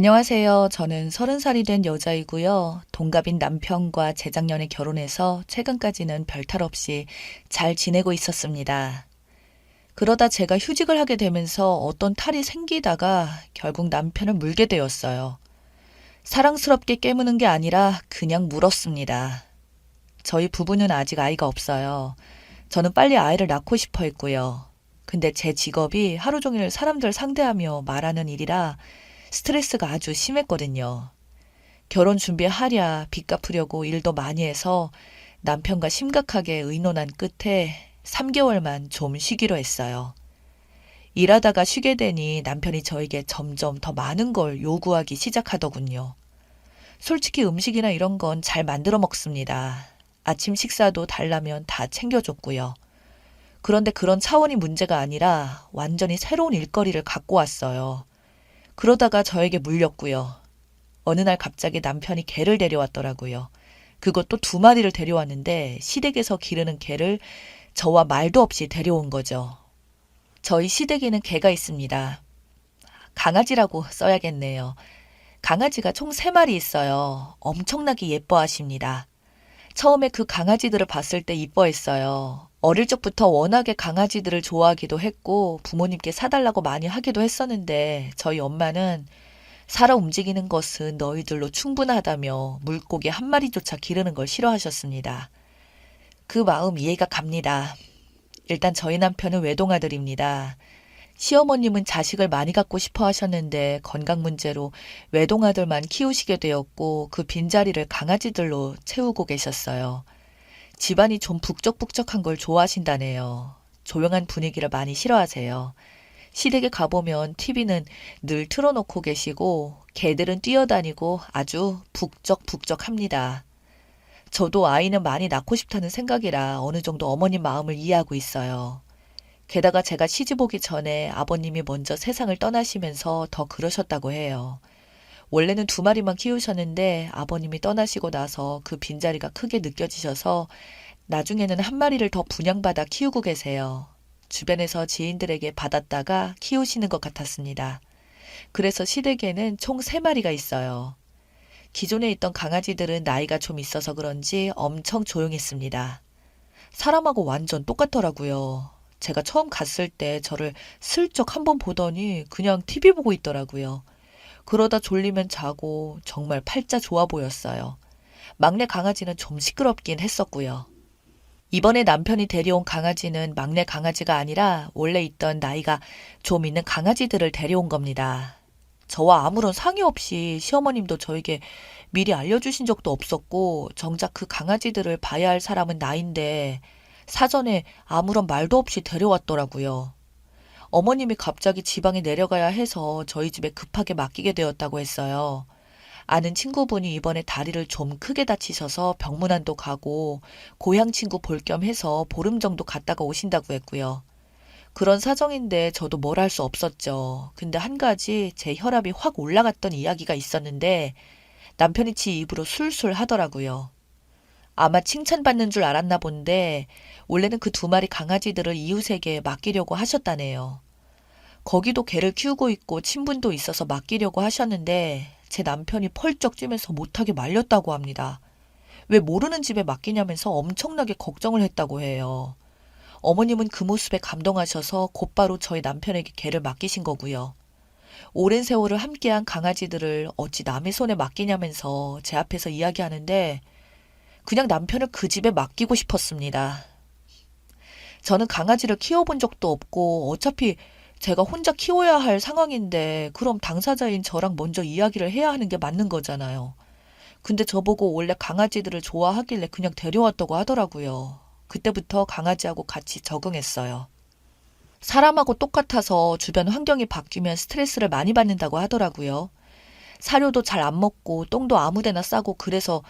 안녕하세요. 저는 30살이 된 여자이고요. 동갑인 남편과 재작년에 결혼해서 최근까지는 별탈 없이 잘 지내고 있었습니다. 그러다 제가 휴직을 하게 되면서 어떤 탈이 생기다가 결국 남편을 물게 되었어요. 사랑스럽게 깨무는 게 아니라 그냥 물었습니다. 저희 부부는 아직 아이가 없어요. 저는 빨리 아이를 낳고 싶어 했고요. 근데 제 직업이 하루 종일 사람들 상대하며 말하는 일이라 스트레스가 아주 심했거든요. 결혼 준비하랴 빚 갚으려고 일도 많이 해서 남편과 심각하게 의논한 끝에 3개월만 좀 쉬기로 했어요. 일하다가 쉬게 되니 남편이 저에게 점점 더 많은 걸 요구하기 시작하더군요. 솔직히 음식이나 이런 건 잘 만들어 먹습니다. 아침 식사도 달라면 다 챙겨줬고요. 그런데 그런 차원이 문제가 아니라 완전히 새로운 일거리를 갖고 왔어요. 그러다가 저에게 물렸고요. 어느 날 갑자기 남편이 개를 데려왔더라고요. 그것도 2마리를 데려왔는데 시댁에서 기르는 개를 저와 말도 없이 데려온 거죠. 저희 시댁에는 개가 있습니다. 강아지라고 써야겠네요. 강아지가 총 3마리 있어요. 엄청나게 예뻐하십니다. 처음에 그 강아지들을 봤을 때 이뻐했어요. 어릴 적부터 워낙에 강아지들을 좋아하기도 했고 부모님께 사달라고 많이 하기도 했었는데 저희 엄마는 살아 움직이는 것은 너희들로 충분하다며 물고기 1마리조차 기르는 걸 싫어하셨습니다. 그 마음 이해가 갑니다. 일단 저희 남편은 외동아들입니다. 시어머님은 자식을 많이 갖고 싶어 하셨는데 건강 문제로 외동아들만 키우시게 되었고 그 빈자리를 강아지들로 채우고 계셨어요. 집안이 좀 북적북적한 걸 좋아하신다네요. 조용한 분위기를 많이 싫어하세요. 시댁에 가보면 TV는 늘 틀어놓고 계시고 개들은 뛰어다니고 아주 북적북적합니다. 저도 아이는 많이 낳고 싶다는 생각이라 어느 정도 어머님 마음을 이해하고 있어요. 게다가 제가 시집 오기 전에 아버님이 먼저 세상을 떠나시면서 더 그러셨다고 해요. 원래는 2마리만 키우셨는데 아버님이 떠나시고 나서 그 빈자리가 크게 느껴지셔서 나중에는 1마리를 더 분양받아 키우고 계세요. 주변에서 지인들에게 받았다가 키우시는 것 같았습니다. 그래서 시댁에는 총 3마리가 있어요. 기존에 있던 강아지들은 나이가 좀 있어서 그런지 엄청 조용했습니다. 사람하고 완전 똑같더라고요. 제가 처음 갔을 때 저를 슬쩍 한번 보더니 그냥 TV 보고 있더라고요. 그러다 졸리면 자고 정말 팔자 좋아 보였어요. 막내 강아지는 좀 시끄럽긴 했었고요. 이번에 남편이 데려온 강아지는 막내 강아지가 아니라 원래 있던 나이가 좀 있는 강아지들을 데려온 겁니다. 저와 아무런 상의 없이 시어머님도 저에게 미리 알려주신 적도 없었고 정작 그 강아지들을 봐야 할 사람은 나인데 사전에 아무런 말도 없이 데려왔더라고요. 어머님이 갑자기 지방에 내려가야 해서 저희 집에 급하게 맡기게 되었다고 했어요. 아는 친구분이 이번에 다리를 좀 크게 다치셔서 병문안도 가고 고향 친구 볼 겸 해서 보름 정도 갔다가 오신다고 했고요. 그런 사정인데 저도 뭘 할 수 없었죠. 근데 한 가지 제 혈압이 확 올라갔던 이야기가 있었는데 남편이 지 입으로 술술 하더라고요. 아마 칭찬받는 줄 알았나 본데 원래는 그 2마리 강아지들을 이웃에게 맡기려고 하셨다네요. 거기도 개를 키우고 있고 친분도 있어서 맡기려고 하셨는데 제 남편이 펄쩍 뛰면서 못하게 말렸다고 합니다. 왜 모르는 집에 맡기냐면서 엄청나게 걱정을 했다고 해요. 어머님은 그 모습에 감동하셔서 곧바로 저희 남편에게 개를 맡기신 거고요. 오랜 세월을 함께한 강아지들을 어찌 남의 손에 맡기냐면서 제 앞에서 이야기하는데 그냥 남편을 그 집에 맡기고 싶었습니다. 저는 강아지를 키워본 적도 없고 어차피 제가 혼자 키워야 할 상황인데 그럼 당사자인 저랑 먼저 이야기를 해야 하는 게 맞는 거잖아요. 근데 저보고 원래 강아지들을 좋아하길래 그냥 데려왔다고 하더라고요. 그때부터 강아지하고 같이 적응했어요. 사람하고 똑같아서 주변 환경이 바뀌면 스트레스를 많이 받는다고 하더라고요. 사료도 잘 안 먹고 똥도 아무데나 싸고 그래서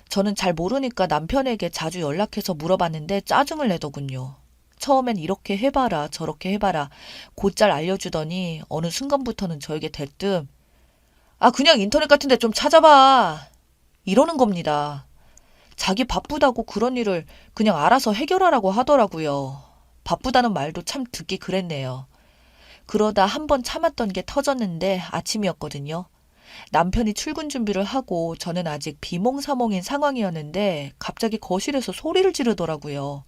저는 잘 모르니까 남편에게 자주 연락해서 물어봤는데 짜증을 내더군요. 처음엔 이렇게 해봐라 저렇게 해봐라 곧잘 알려주더니 어느 순간부터는 저에게 대뜸 그냥 인터넷 같은 데 좀 찾아봐 이러는 겁니다. 자기 바쁘다고 그런 일을 그냥 알아서 해결하라고 하더라고요. 바쁘다는 말도 참 듣기 그랬네요. 그러다 한 번 참았던 게 터졌는데 아침이었거든요. 남편이 출근 준비를 하고 저는 아직 비몽사몽인 상황이었는데 갑자기 거실에서 소리를 지르더라고요.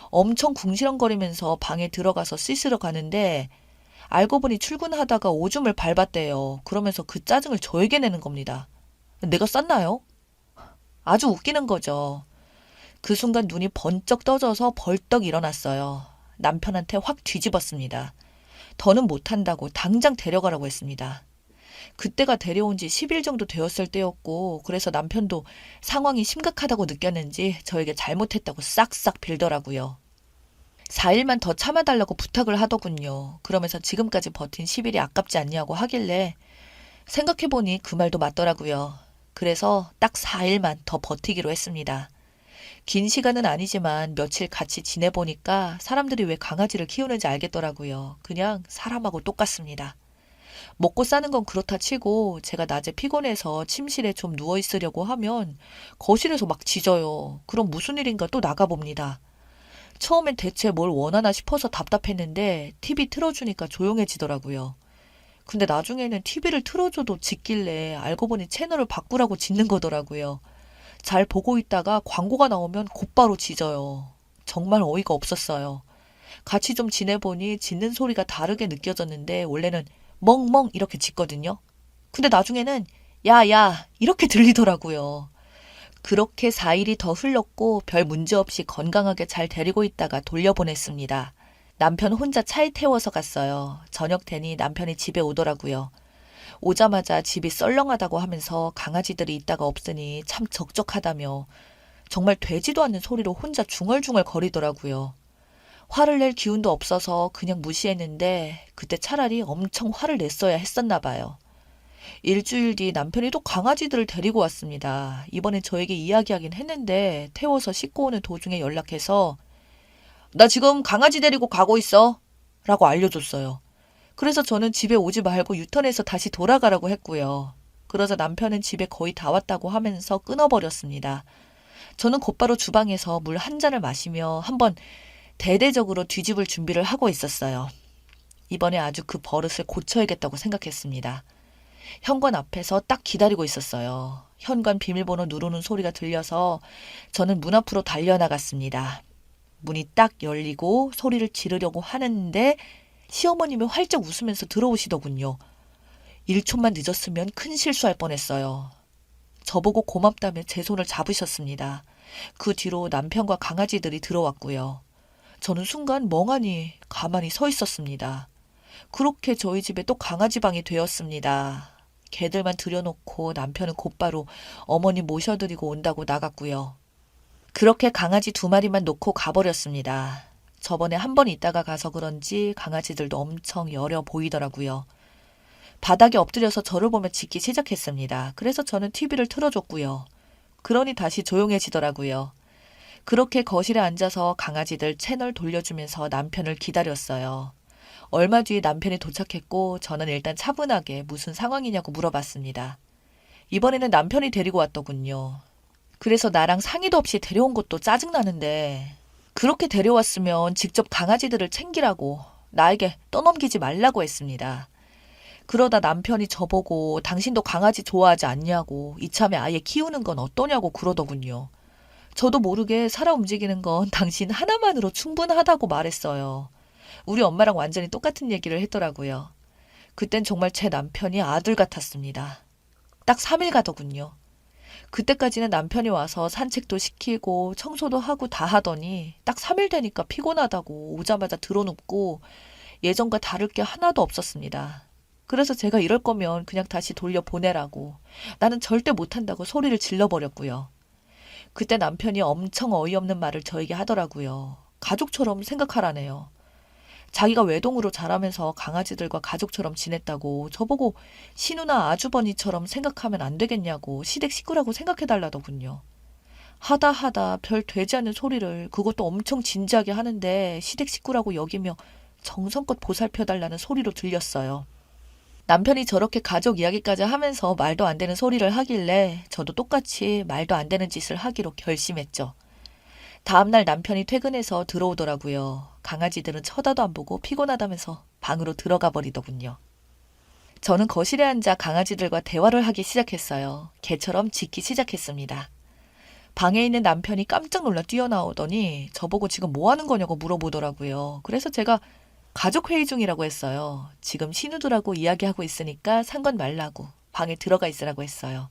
엄청 궁시렁거리면서 방에 들어가서 씻으러 가는데 알고 보니 출근하다가 오줌을 밟았대요. 그러면서 그 짜증을 저에게 내는 겁니다. 내가 쌌나요? 아주 웃기는 거죠. 그 순간 눈이 번쩍 떠져서 벌떡 일어났어요. 남편한테 확 뒤집었습니다. 더는 못한다고 당장 데려가라고 했습니다. 그때가 데려온 지 10일 정도 되었을 때였고, 그래서 남편도 상황이 심각하다고 느꼈는지 저에게 잘못했다고 싹싹 빌더라고요. 4일만 더 참아달라고 부탁을 하더군요. 그러면서 지금까지 버틴 10일이 아깝지 않냐고 하길래 생각해보니 그 말도 맞더라고요. 그래서 딱 4일만 더 버티기로 했습니다. 긴 시간은 아니지만 며칠 같이 지내보니까 사람들이 왜 강아지를 키우는지 알겠더라고요. 그냥 사람하고 똑같습니다. 먹고 싸는 건 그렇다 치고 제가 낮에 피곤해서 침실에 좀 누워있으려고 하면 거실에서 막 짖어요. 그럼 무슨 일인가 또 나가봅니다. 처음엔 대체 뭘 원하나 싶어서 답답했는데 TV 틀어주니까 조용해지더라고요. 근데 나중에는 TV를 틀어줘도 짖길래 알고 보니 채널을 바꾸라고 짖는 거더라고요. 잘 보고 있다가 광고가 나오면 곧바로 짖어요. 정말 어이가 없었어요. 같이 좀 지내보니 짖는 소리가 다르게 느껴졌는데 원래는 멍멍 이렇게 짖거든요. 근데 나중에는 야야 이렇게 들리더라고요. 그렇게 4일이 더 흘렀고 별 문제 없이 건강하게 잘 데리고 있다가 돌려보냈습니다. 남편 혼자 차에 태워서 갔어요. 저녁 되니 남편이 집에 오더라고요. 오자마자 집이 썰렁하다고 하면서 강아지들이 있다가 없으니 참 적적하다며 정말 되지도 않는 소리로 혼자 중얼중얼 거리더라고요. 화를 낼 기운도 없어서 그냥 무시했는데 그때 차라리 엄청 화를 냈어야 했었나 봐요. 일주일 뒤 남편이 또 강아지들을 데리고 왔습니다. 이번엔 저에게 이야기하긴 했는데 태워서 씻고 오는 도중에 연락해서 나 지금 강아지 데리고 가고 있어 라고 알려줬어요. 그래서 저는 집에 오지 말고 유턴해서 다시 돌아가라고 했고요. 그러자 남편은 집에 거의 다 왔다고 하면서 끊어버렸습니다. 저는 곧바로 주방에서 물 한 잔을 마시며 한번 대대적으로 뒤집을 준비를 하고 있었어요. 이번에 아주 그 버릇을 고쳐야겠다고 생각했습니다. 현관 앞에서 딱 기다리고 있었어요. 현관 비밀번호 누르는 소리가 들려서 저는 문 앞으로 달려나갔습니다. 문이 딱 열리고 소리를 지르려고 하는데 시어머님이 활짝 웃으면서 들어오시더군요. 1초만 늦었으면 큰 실수할 뻔했어요. 저보고 고맙다며 제 손을 잡으셨습니다. 그 뒤로 남편과 강아지들이 들어왔고요. 저는 순간 멍하니 가만히 서 있었습니다. 그렇게 저희 집에 또 강아지 방이 되었습니다. 개들만 들여놓고 남편은 곧바로 어머니 모셔드리고 온다고 나갔고요. 그렇게 강아지 2마리만 놓고 가버렸습니다. 저번에 한 번 있다가 가서 그런지 강아지들도 엄청 여려 보이더라고요. 바닥에 엎드려서 저를 보며 짖기 시작했습니다. 그래서 저는 TV를 틀어줬고요. 그러니 다시 조용해지더라고요. 그렇게 거실에 앉아서 강아지들 채널 돌려주면서 남편을 기다렸어요. 얼마 뒤에 남편이 도착했고 저는 일단 차분하게 무슨 상황이냐고 물어봤습니다. 이번에는 남편이 데리고 왔더군요. 그래서 나랑 상의도 없이 데려온 것도 짜증나는데 그렇게 데려왔으면 직접 강아지들을 챙기라고 나에게 떠넘기지 말라고 했습니다. 그러다 남편이 저보고 당신도 강아지 좋아하지 않냐고 이참에 아예 키우는 건 어떠냐고 그러더군요. 저도 모르게 살아 움직이는 건 당신 하나만으로 충분하다고 말했어요. 우리 엄마랑 완전히 똑같은 얘기를 했더라고요. 그땐 정말 제 남편이 아들 같았습니다. 딱 3일 가더군요. 그때까지는 남편이 와서 산책도 시키고 청소도 하고 다 하더니 딱 3일 되니까 피곤하다고 오자마자 드러눕고 예전과 다를 게 하나도 없었습니다. 그래서 제가 이럴 거면 그냥 다시 돌려보내라고 나는 절대 못한다고 소리를 질러버렸고요. 그때 남편이 엄청 어이없는 말을 저에게 하더라고요. 가족처럼 생각하라네요. 자기가 외동으로 자라면서 강아지들과 가족처럼 지냈다고 저보고 신우나 아주버니처럼 생각하면 안 되겠냐고 시댁 식구라고 생각해달라더군요. 하다 별 되지 않는 소리를 그것도 엄청 진지하게 하는데 시댁 식구라고 여기며 정성껏 보살펴달라는 소리로 들렸어요. 남편이 저렇게 가족 이야기까지 하면서 말도 안 되는 소리를 하길래 저도 똑같이 말도 안 되는 짓을 하기로 결심했죠. 다음날 남편이 퇴근해서 들어오더라고요. 강아지들은 쳐다도 안 보고 피곤하다면서 방으로 들어가 버리더군요. 저는 거실에 앉아 강아지들과 대화를 하기 시작했어요. 개처럼 짖기 시작했습니다. 방에 있는 남편이 깜짝 놀라 뛰어나오더니 저보고 지금 뭐 하는 거냐고 물어보더라고요. 그래서 제가 가족회의 중이라고 했어요. 지금 신우들하고 이야기하고 있으니까 상관 말라고 방에 들어가 있으라고 했어요.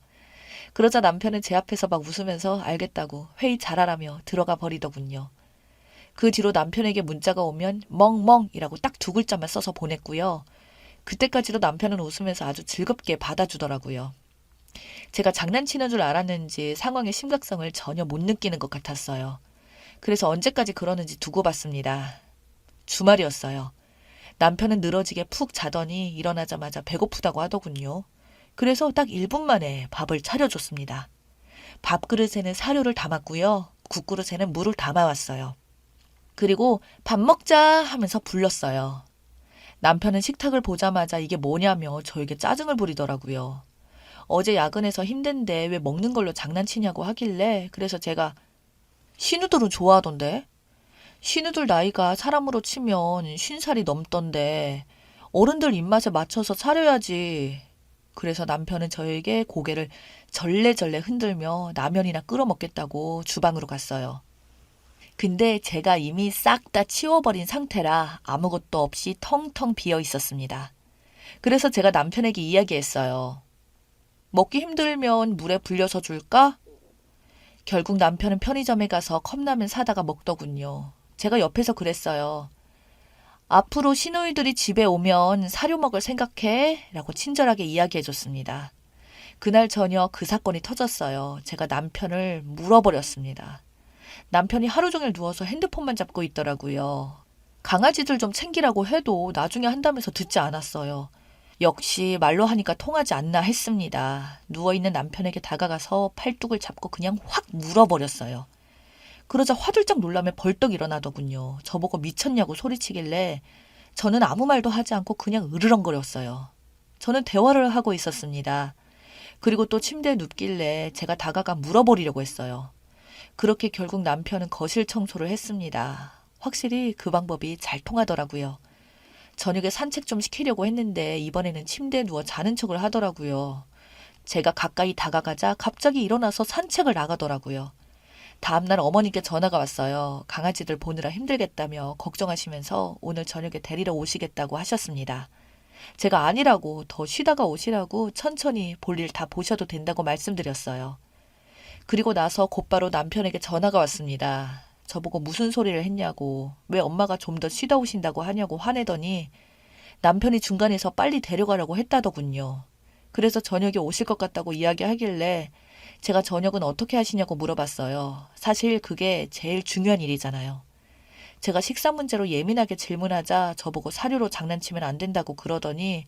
그러자 남편은 제 앞에서 막 웃으면서 알겠다고 회의 잘하라며 들어가 버리더군요. 그 뒤로 남편에게 문자가 오면 멍멍이라고 딱 두 글자만 써서 보냈고요. 그때까지도 남편은 웃으면서 아주 즐겁게 받아주더라고요. 제가 장난치는 줄 알았는지 상황의 심각성을 전혀 못 느끼는 것 같았어요. 그래서 언제까지 그러는지 두고 봤습니다. 주말이었어요. 남편은 늘어지게 푹 자더니 일어나자마자 배고프다고 하더군요. 그래서 딱 1분 만에 밥을 차려줬습니다. 밥그릇에는 사료를 담았고요. 국그릇에는 물을 담아왔어요. 그리고 밥 먹자 하면서 불렀어요. 남편은 식탁을 보자마자 이게 뭐냐며 저에게 짜증을 부리더라고요. 어제 야근해서 힘든데 왜 먹는 걸로 장난치냐고 하길래 그래서 제가 신우들은 좋아하던데? 신우들 나이가 사람으로 치면 50살이 넘던데 어른들 입맛에 맞춰서 차려야지. 그래서 남편은 저에게 고개를 절레절레 흔들며 라면이나 끓여 먹겠다고 주방으로 갔어요. 근데 제가 이미 싹 다 치워버린 상태라 아무것도 없이 텅텅 비어 있었습니다. 그래서 제가 남편에게 이야기했어요. 먹기 힘들면 물에 불려서 줄까? 결국 남편은 편의점에 가서 컵라면 사다가 먹더군요. 제가 옆에서 그랬어요. 앞으로 시누이들이 집에 오면 사료 먹을 생각해? 라고 친절하게 이야기해줬습니다. 그날 저녁 그 사건이 터졌어요. 제가 남편을 물어버렸습니다. 남편이 하루 종일 누워서 핸드폰만 잡고 있더라고요. 강아지들 좀 챙기라고 해도 나중에 한다면서 듣지 않았어요. 역시 말로 하니까 통하지 않나 했습니다. 누워있는 남편에게 다가가서 팔뚝을 잡고 그냥 확 물어버렸어요. 그러자 화들짝 놀라며 벌떡 일어나더군요. 저보고 미쳤냐고 소리치길래 저는 아무 말도 하지 않고 그냥 으르렁거렸어요. 저는 대화를 하고 있었습니다. 그리고 또 침대에 눕길래 제가 다가가 물어버리려고 했어요. 그렇게 결국 남편은 거실 청소를 했습니다. 확실히 그 방법이 잘 통하더라고요. 저녁에 산책 좀 시키려고 했는데 이번에는 침대에 누워 자는 척을 하더라고요. 제가 가까이 다가가자 갑자기 일어나서 산책을 나가더라고요. 다음날 어머니께 전화가 왔어요. 강아지들 보느라 힘들겠다며 걱정하시면서 오늘 저녁에 데리러 오시겠다고 하셨습니다. 제가 아니라고 더 쉬다가 오시라고 천천히 볼일 다 보셔도 된다고 말씀드렸어요. 그리고 나서 곧바로 남편에게 전화가 왔습니다. 저보고 무슨 소리를 했냐고, 왜 엄마가 좀 더 쉬다 오신다고 하냐고 화내더니 남편이 중간에서 빨리 데려가려고 했다더군요. 그래서 저녁에 오실 것 같다고 이야기하길래 제가 저녁은 어떻게 하시냐고 물어봤어요. 사실 그게 제일 중요한 일이잖아요. 제가 식사 문제로 예민하게 질문하자 저보고 사료로 장난치면 안 된다고 그러더니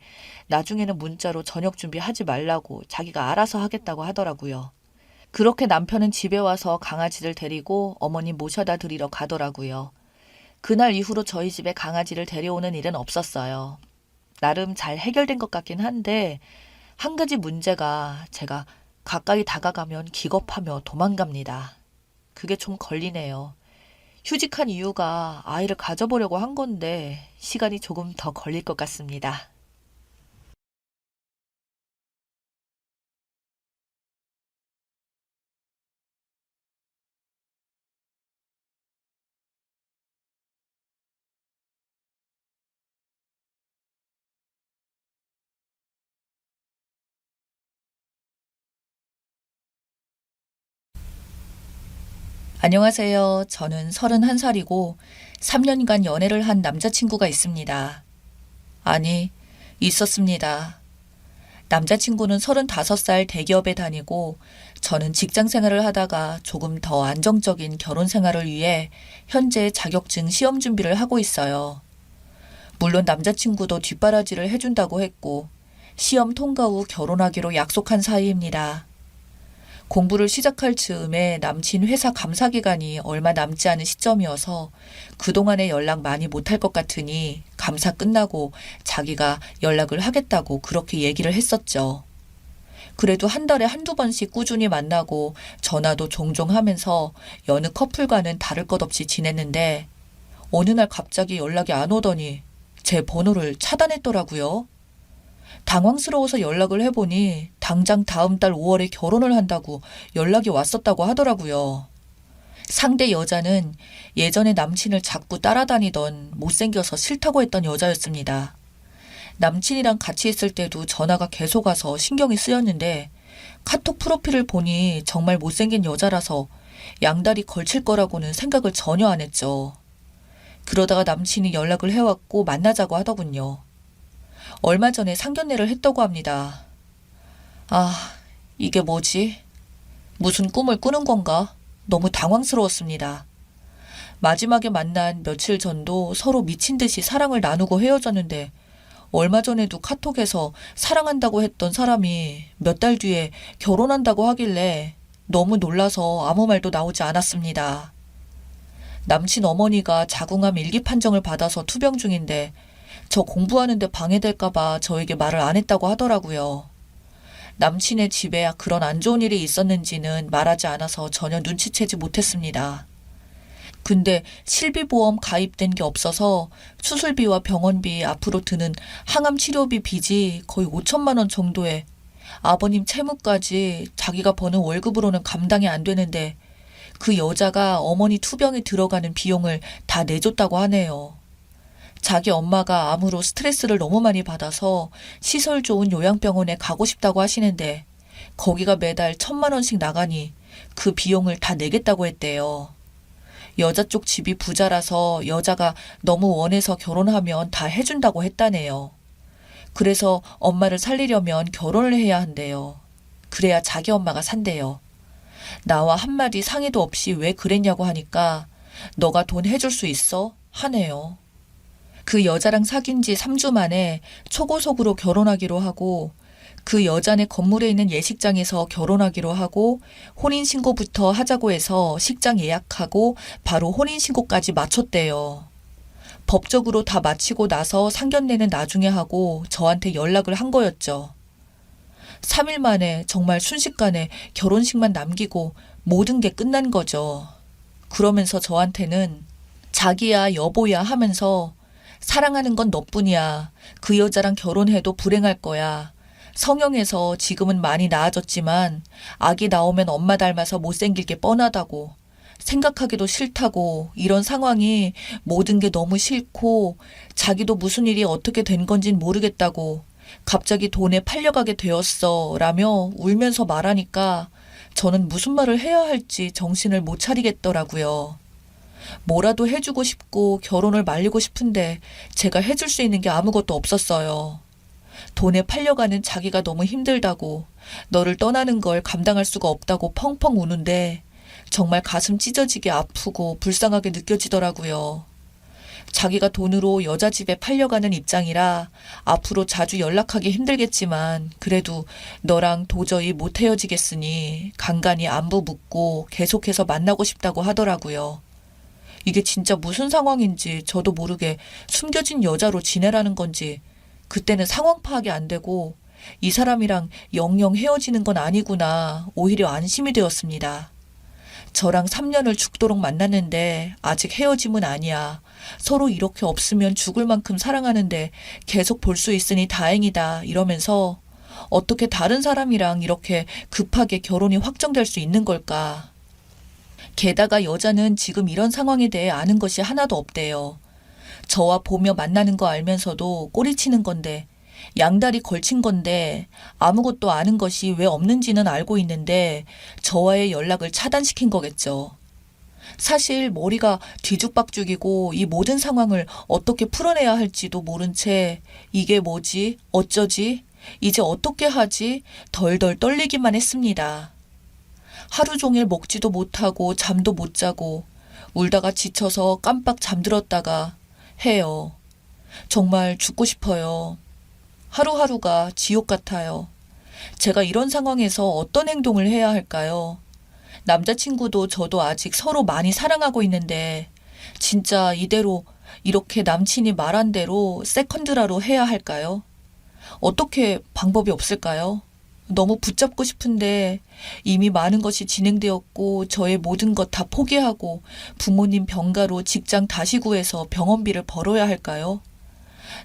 나중에는 문자로 저녁 준비하지 말라고 자기가 알아서 하겠다고 하더라고요. 그렇게 남편은 집에 와서 강아지를 데리고 어머니 모셔다 드리러 가더라고요. 그날 이후로 저희 집에 강아지를 데려오는 일은 없었어요. 나름 잘 해결된 것 같긴 한데 한 가지 문제가 제가 가까이 다가가면 기겁하며 도망갑니다. 그게 좀 걸리네요. 휴직한 이유가 아이를 가져보려고 한 건데 시간이 조금 더 걸릴 것 같습니다. 안녕하세요. 저는 31살이고 3년간 연애를 한 남자친구가 있습니다. 아니, 있었습니다. 남자친구는 35살 대기업에 다니고 저는 직장 생활을 하다가 조금 더 안정적인 결혼 생활을 위해 현재 자격증 시험 준비를 하고 있어요. 물론 남자친구도 뒷바라지를 해준다고 했고 시험 통과 후 결혼하기로 약속한 사이입니다. 공부를 시작할 즈음에 남친 회사 감사 기간이 얼마 남지 않은 시점이어서 그동안에 연락 많이 못할 것 같으니 감사 끝나고 자기가 연락을 하겠다고 그렇게 얘기를 했었죠. 그래도 한 달에 한두 번씩 꾸준히 만나고 전화도 종종 하면서 여느 커플과는 다를 것 없이 지냈는데 어느 날 갑자기 연락이 안 오더니 제 번호를 차단했더라고요. 당황스러워서 연락을 해보니 당장 다음 달 5월에 결혼을 한다고 연락이 왔었다고 하더라고요. 상대 여자는 예전에 남친을 자꾸 따라다니던 못생겨서 싫다고 했던 여자였습니다. 남친이랑 같이 있을 때도 전화가 계속 와서 신경이 쓰였는데 카톡 프로필을 보니 정말 못생긴 여자라서 양다리 걸칠 거라고는 생각을 전혀 안 했죠. 그러다가 남친이 연락을 해왔고 만나자고 하더군요. 얼마 전에 상견례를 했다고 합니다. 아, 이게 뭐지? 무슨 꿈을 꾸는 건가? 너무 당황스러웠습니다. 마지막에 만난 며칠 전도 서로 미친 듯이 사랑을 나누고 헤어졌는데 얼마 전에도 카톡에서 사랑한다고 했던 사람이 몇 달 뒤에 결혼한다고 하길래 너무 놀라서 아무 말도 나오지 않았습니다. 남친 어머니가 자궁암 일기 판정을 받아서 투병 중인데 저 공부하는데 방해될까봐 저에게 말을 안 했다고 하더라고요. 남친의 집에 그런 안 좋은 일이 있었는지는 말하지 않아서 전혀 눈치채지 못했습니다. 근데 실비보험 가입된 게 없어서 수술비와 병원비 앞으로 드는 항암 치료비 빚이 거의 5천만 원 정도에 아버님 채무까지 자기가 버는 월급으로는 감당이 안 되는데 그 여자가 어머니 투병에 들어가는 비용을 다 내줬다고 하네요. 자기 엄마가 암으로 스트레스를 너무 많이 받아서 시설 좋은 요양병원에 가고 싶다고 하시는데 거기가 매달 1,000만 원씩 나가니 그 비용을 다 내겠다고 했대요. 여자 쪽 집이 부자라서 여자가 너무 원해서 결혼하면 다 해준다고 했다네요. 그래서 엄마를 살리려면 결혼을 해야 한대요. 그래야 자기 엄마가 산대요. 나와 한마디 상의도 없이 왜 그랬냐고 하니까 너가 돈 해줄 수 있어? 하네요. 그 여자랑 사귄 지 3주 만에 초고속으로 결혼하기로 하고 그 여자네 건물에 있는 예식장에서 결혼하기로 하고 혼인신고부터 하자고 해서 식장 예약하고 바로 혼인신고까지 마쳤대요. 법적으로 다 마치고 나서 상견례는 나중에 하고 저한테 연락을 한 거였죠. 3일 만에 정말 순식간에 결혼식만 남기고 모든 게 끝난 거죠. 그러면서 저한테는 자기야 여보야 하면서 사랑하는 건 너뿐이야. 그 여자랑 결혼해도 불행할 거야. 성형해서 지금은 많이 나아졌지만 아기 나오면 엄마 닮아서 못생길 게 뻔하다고. 생각하기도 싫다고. 이런 상황이 모든 게 너무 싫고 자기도 무슨 일이 어떻게 된 건진 모르겠다고. 갑자기 돈에 팔려가게 되었어 라며 울면서 말하니까 저는 무슨 말을 해야 할지 정신을 못 차리겠더라고요. 뭐라도 해주고 싶고 결혼을 말리고 싶은데 제가 해줄 수 있는 게 아무것도 없었어요. 돈에 팔려가는 자기가 너무 힘들다고 너를 떠나는 걸 감당할 수가 없다고 펑펑 우는데 정말 가슴 찢어지게 아프고 불쌍하게 느껴지더라고요. 자기가 돈으로 여자 집에 팔려가는 입장이라 앞으로 자주 연락하기 힘들겠지만 그래도 너랑 도저히 못 헤어지겠으니 간간히 안부 묻고 계속해서 만나고 싶다고 하더라고요. 이게 진짜 무슨 상황인지 저도 모르게 숨겨진 여자로 지내라는 건지 그때는 상황 파악이 안 되고 이 사람이랑 영영 헤어지는 건 아니구나 오히려 안심이 되었습니다. 저랑 3년을 죽도록 만났는데 아직 헤어짐은 아니야. 서로 이렇게 없으면 죽을 만큼 사랑하는데 계속 볼 수 있으니 다행이다 이러면서 어떻게 다른 사람이랑 이렇게 급하게 결혼이 확정될 수 있는 걸까. 게다가 여자는 지금 이런 상황에 대해 아는 것이 하나도 없대요. 저와 보며 만나는 거 알면서도 꼬리치는 건데 양다리 걸친 건데 아무것도 아는 것이 왜 없는지는 알고 있는데 저와의 연락을 차단시킨 거겠죠. 사실 머리가 뒤죽박죽이고 이 모든 상황을 어떻게 풀어내야 할지도 모른 채 이게 뭐지? 어쩌지? 이제 어떻게 하지? 덜덜 떨리기만 했습니다. 하루 종일 먹지도 못하고 잠도 못 자고 울다가 지쳐서 깜빡 잠들었다가 해요. 정말 죽고 싶어요. 하루하루가 지옥 같아요. 제가 이런 상황에서 어떤 행동을 해야 할까요? 남자친구도 저도 아직 서로 많이 사랑하고 있는데 진짜 이대로 이렇게 남친이 말한 대로 세컨드라로 해야 할까요? 어떻게 방법이 없을까요? 너무 붙잡고 싶은데 이미 많은 것이 진행되었고 저의 모든 것 다 포기하고 부모님 병가로 직장 다시 구해서 병원비를 벌어야 할까요?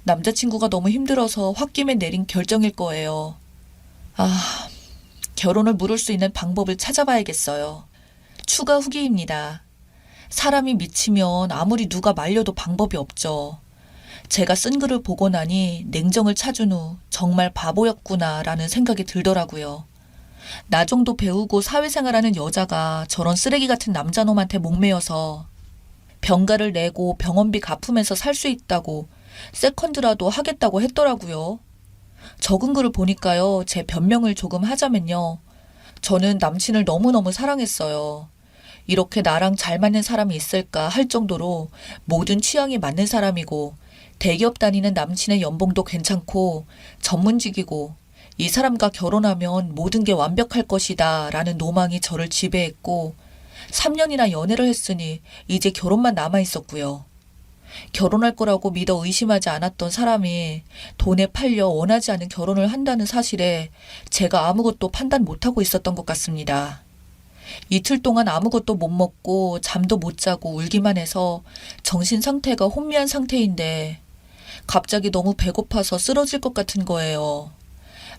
남자친구가 너무 힘들어서 홧김에 내린 결정일 거예요. 아, 결혼을 미룰 수 있는 방법을 찾아봐야겠어요. 추가 후기입니다. 사람이 미치면 아무리 누가 말려도 방법이 없죠. 제가 쓴 글을 보고 나니 냉정을 찾은 후 정말 바보였구나라는 생각이 들더라고요. 나 정도 배우고 사회생활하는 여자가 저런 쓰레기 같은 남자놈한테 목매여서 병가를 내고 병원비 갚으면서 살 수 있다고 세컨드라도 하겠다고 했더라고요. 적은 글을 보니까요. 제 변명을 조금 하자면요. 저는 남친을 너무너무 사랑했어요. 이렇게 나랑 잘 맞는 사람이 있을까 할 정도로 모든 취향이 맞는 사람이고 대기업 다니는 남친의 연봉도 괜찮고 전문직이고 이 사람과 결혼하면 모든 게 완벽할 것이다 라는 노망이 저를 지배했고 3년이나 연애를 했으니 이제 결혼만 남아 있었고요. 결혼할 거라고 믿어 의심하지 않았던 사람이 돈에 팔려 원하지 않은 결혼을 한다는 사실에 제가 아무것도 판단 못하고 있었던 것 같습니다. 이틀 동안 아무것도 못 먹고 잠도 못 자고 울기만 해서 정신 상태가 혼미한 상태인데 갑자기 너무 배고파서 쓰러질 것 같은 거예요.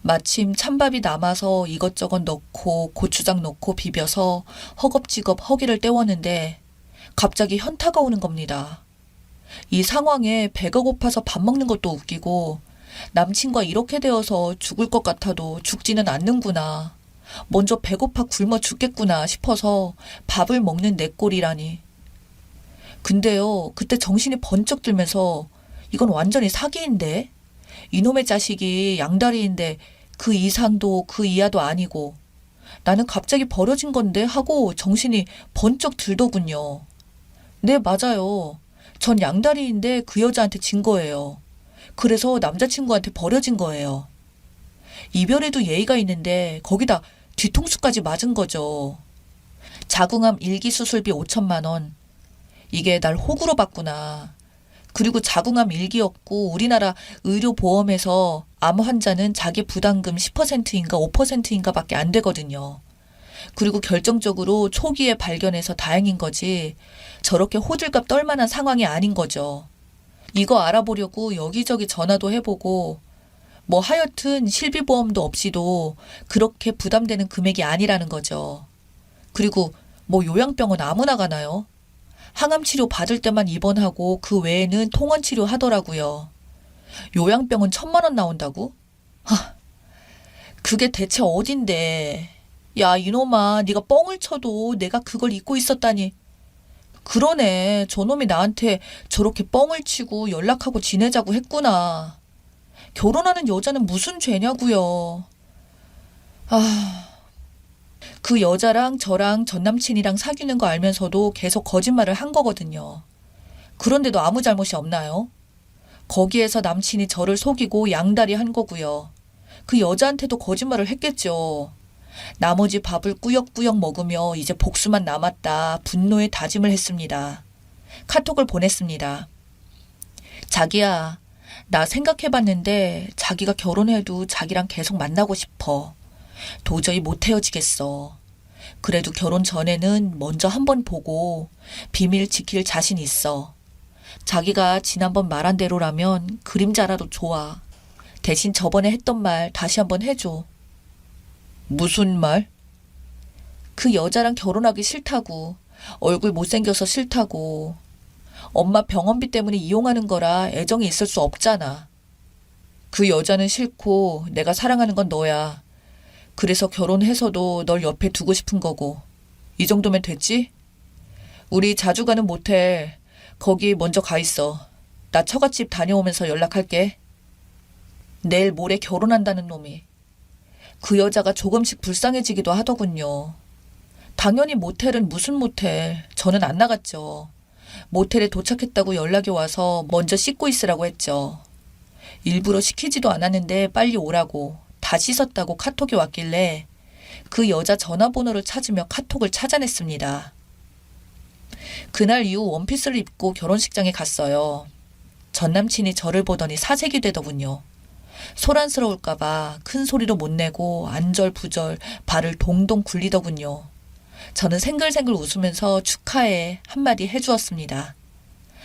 마침 찬밥이 남아서 이것저것 넣고 고추장 넣고 비벼서 허겁지겁 허기를 때웠는데 갑자기 현타가 오는 겁니다. 이 상황에 배가 고파서 밥 먹는 것도 웃기고 남친과 이렇게 되어서 죽을 것 같아도 죽지는 않는구나. 먼저 배고파 굶어 죽겠구나 싶어서 밥을 먹는 내 꼴이라니. 근데요, 그때 정신이 번쩍 들면서 이건 완전히 사기인데? 이놈의 자식이 양다리인데 그 이상도 그 이하도 아니고 나는 갑자기 버려진 건데 하고 정신이 번쩍 들더군요. 네, 맞아요. 전 양다리인데 그 여자한테 진 거예요. 그래서 남자친구한테 버려진 거예요. 이별에도 예의가 있는데 거기다 뒤통수까지 맞은 거죠. 자궁암 1기 수술비 5천만 원. 이게 날 호구로 봤구나. 그리고 자궁암 1기였고 우리나라 의료보험에서 암 환자는 자기 부담금 10%인가 5%인가 밖에 안 되거든요. 그리고 결정적으로 초기에 발견해서 다행인 거지 저렇게 호들갑 떨만한 상황이 아닌 거죠. 이거 알아보려고 여기저기 전화도 해보고 뭐 하여튼 실비보험도 없이도 그렇게 부담되는 금액이 아니라는 거죠. 그리고 뭐 요양병원 아무나 가나요? 항암치료 받을 때만 입원하고 그 외에는 통원치료 하더라고요. 요양병원 1,000만 원 나온다고? 하, 그게 대체 어딘데. 야, 이놈아, 네가 뻥을 쳐도 내가 그걸 잊고 있었다니. 그러네, 저놈이 나한테 저렇게 뻥을 치고 연락하고 지내자고 했구나. 결혼하는 여자는 무슨 죄냐고요. 그 여자랑 저랑 전남친이랑 사귀는 거 알면서도 계속 거짓말을 한 거거든요. 그런데도 아무 잘못이 없나요? 거기에서 남친이 저를 속이고 양다리 한 거고요. 그 여자한테도 거짓말을 했겠죠. 나머지 밥을 꾸역꾸역 먹으며 이제 복수만 남았다 분노의 다짐을 했습니다. 카톡을 보냈습니다. 자기야, 나 생각해봤는데 자기가 결혼해도 자기랑 계속 만나고 싶어. 도저히 못 헤어지겠어. 그래도 결혼 전에는 먼저 한번 보고 비밀 지킬 자신 있어. 자기가 지난번 말한 대로라면 그림자라도 좋아. 대신 저번에 했던 말 다시 한번 해줘. 무슨 말? 그 여자랑 결혼하기 싫다고. 얼굴 못생겨서 싫다고. 엄마 병원비 때문에 이용하는 거라 애정이 있을 수 없잖아. 그 여자는 싫고 내가 사랑하는 건 너야. 그래서 결혼해서도 널 옆에 두고 싶은 거고. 이 정도면 됐지? 우리 자주 가는 모텔 거기 먼저 가 있어. 나 처갓집 다녀오면서 연락할게. 내일 모레 결혼한다는 놈이. 그 여자가 조금씩 불쌍해지기도 하더군요. 당연히 모텔은 무슨 모텔. 저는 안 나갔죠. 모텔에 도착했다고 연락이 와서 먼저 씻고 있으라고 했죠. 일부러 시키지도 않았는데 빨리 오라고. 다 씻었다고 카톡이 왔길래 그 여자 전화번호를 찾으며 카톡을 찾아냈습니다. 그날 이후 원피스를 입고 결혼식장에 갔어요. 전남친이 저를 보더니 사색이 되더군요. 소란스러울까봐 큰 소리로 못 내고 안절부절 발을 동동 굴리더군요. 저는 생글생글 웃으면서 축하해 한마디 해주었습니다.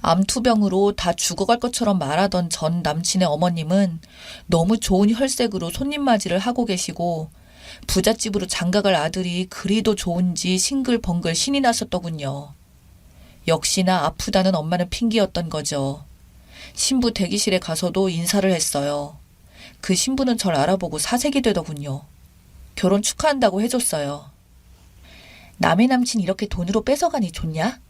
암투병으로 다 죽어갈 것처럼 말하던 전 남친의 어머님은 너무 좋은 혈색으로 손님 맞이를 하고 계시고 부잣집으로 장가갈 아들이 그리도 좋은지 싱글벙글 신이 났었더군요. 역시나 아프다는 엄마는 핑계였던 거죠. 신부 대기실에 가서도 인사를 했어요. 그 신부는 절 알아보고 사색이 되더군요. 결혼 축하한다고 해줬어요. 남의 남친 이렇게 돈으로 뺏어가니 좋냐?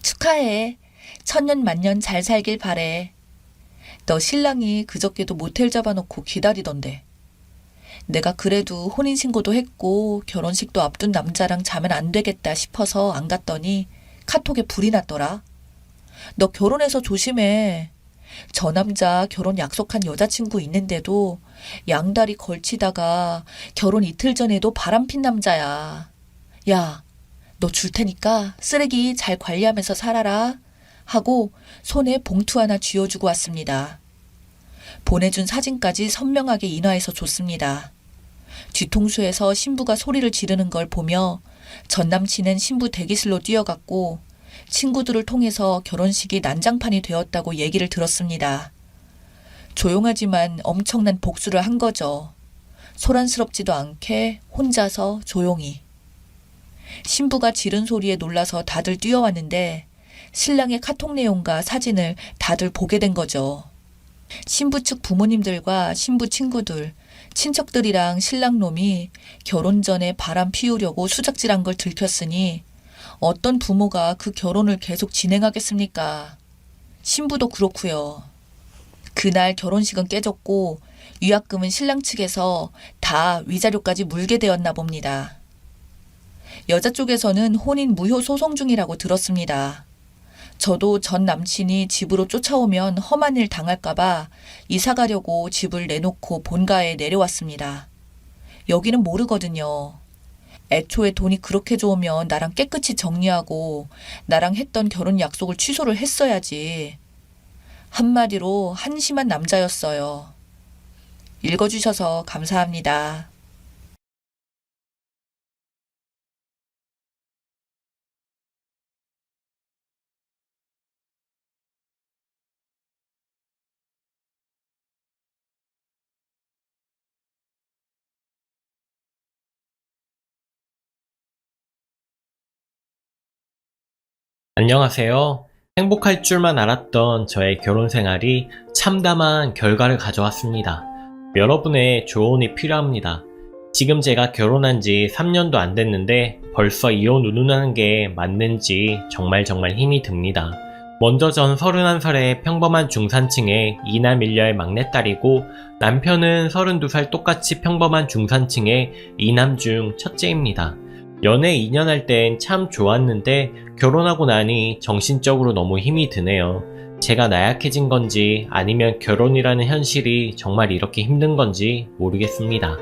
축하해. 천년만년 잘 살길 바래. 너 신랑이 그저께도 모텔 잡아놓고 기다리던데. 내가 그래도 혼인신고도 했고 결혼식도 앞둔 남자랑 자면 안 되겠다 싶어서 안 갔더니 카톡에 불이 났더라. 너 결혼해서 조심해. 저 남자 결혼 약속한 여자친구 있는데도 양다리 걸치다가 결혼 이틀 전에도 바람핀 남자야. 야, 너 줄 테니까 쓰레기 잘 관리하면서 살아라. 하고 손에 봉투 하나 쥐어주고 왔습니다. 보내준 사진까지 선명하게 인화해서 줬습니다. 뒤통수에서 신부가 소리를 지르는 걸 보며 전 남친은 신부 대기실로 뛰어갔고 친구들을 통해서 결혼식이 난장판이 되었다고 얘기를 들었습니다. 조용하지만 엄청난 복수를 한 거죠. 소란스럽지도 않게 혼자서 조용히. 신부가 지른 소리에 놀라서 다들 뛰어왔는데 신랑의 카톡 내용과 사진을 다들 보게 된 거죠. 신부 측 부모님들과 신부 친구들, 친척들이랑 신랑놈이 결혼 전에 바람 피우려고 수작질한 걸 들켰으니 어떤 부모가 그 결혼을 계속 진행하겠습니까? 신부도 그렇고요. 그날 결혼식은 깨졌고 위약금은 신랑 측에서 다 위자료까지 물게 되었나 봅니다. 여자 쪽에서는 혼인 무효 소송 중이라고 들었습니다. 저도 전 남친이 집으로 쫓아오면 험한 일 당할까봐 이사 가려고 집을 내놓고 본가에 내려왔습니다. 여기는 모르거든요. 애초에 돈이 그렇게 좋으면 나랑 깨끗이 정리하고 나랑 했던 결혼 약속을 취소를 했어야지. 한마디로 한심한 남자였어요. 읽어주셔서 감사합니다. 안녕하세요. 행복할 줄만 알았던 저의 결혼 생활이 참담한 결과를 가져왔습니다. 여러분의 조언이 필요합니다. 지금 제가 결혼한 지 3년도 안 됐는데 벌써 이혼 운운하는 게 맞는지 정말 힘이 듭니다. 먼저 전 31살의 평범한 중산층의 이남 일녀의 막내딸이고 남편은 32살 똑같이 평범한 중산층의 이남 중 첫째입니다. 연애 2년 할 땐 참 좋았는데 결혼하고 나니 정신적으로 너무 힘이 드네요. 제가 나약해진 건지 아니면 결혼이라는 현실이 정말 이렇게 힘든 건지 모르겠습니다.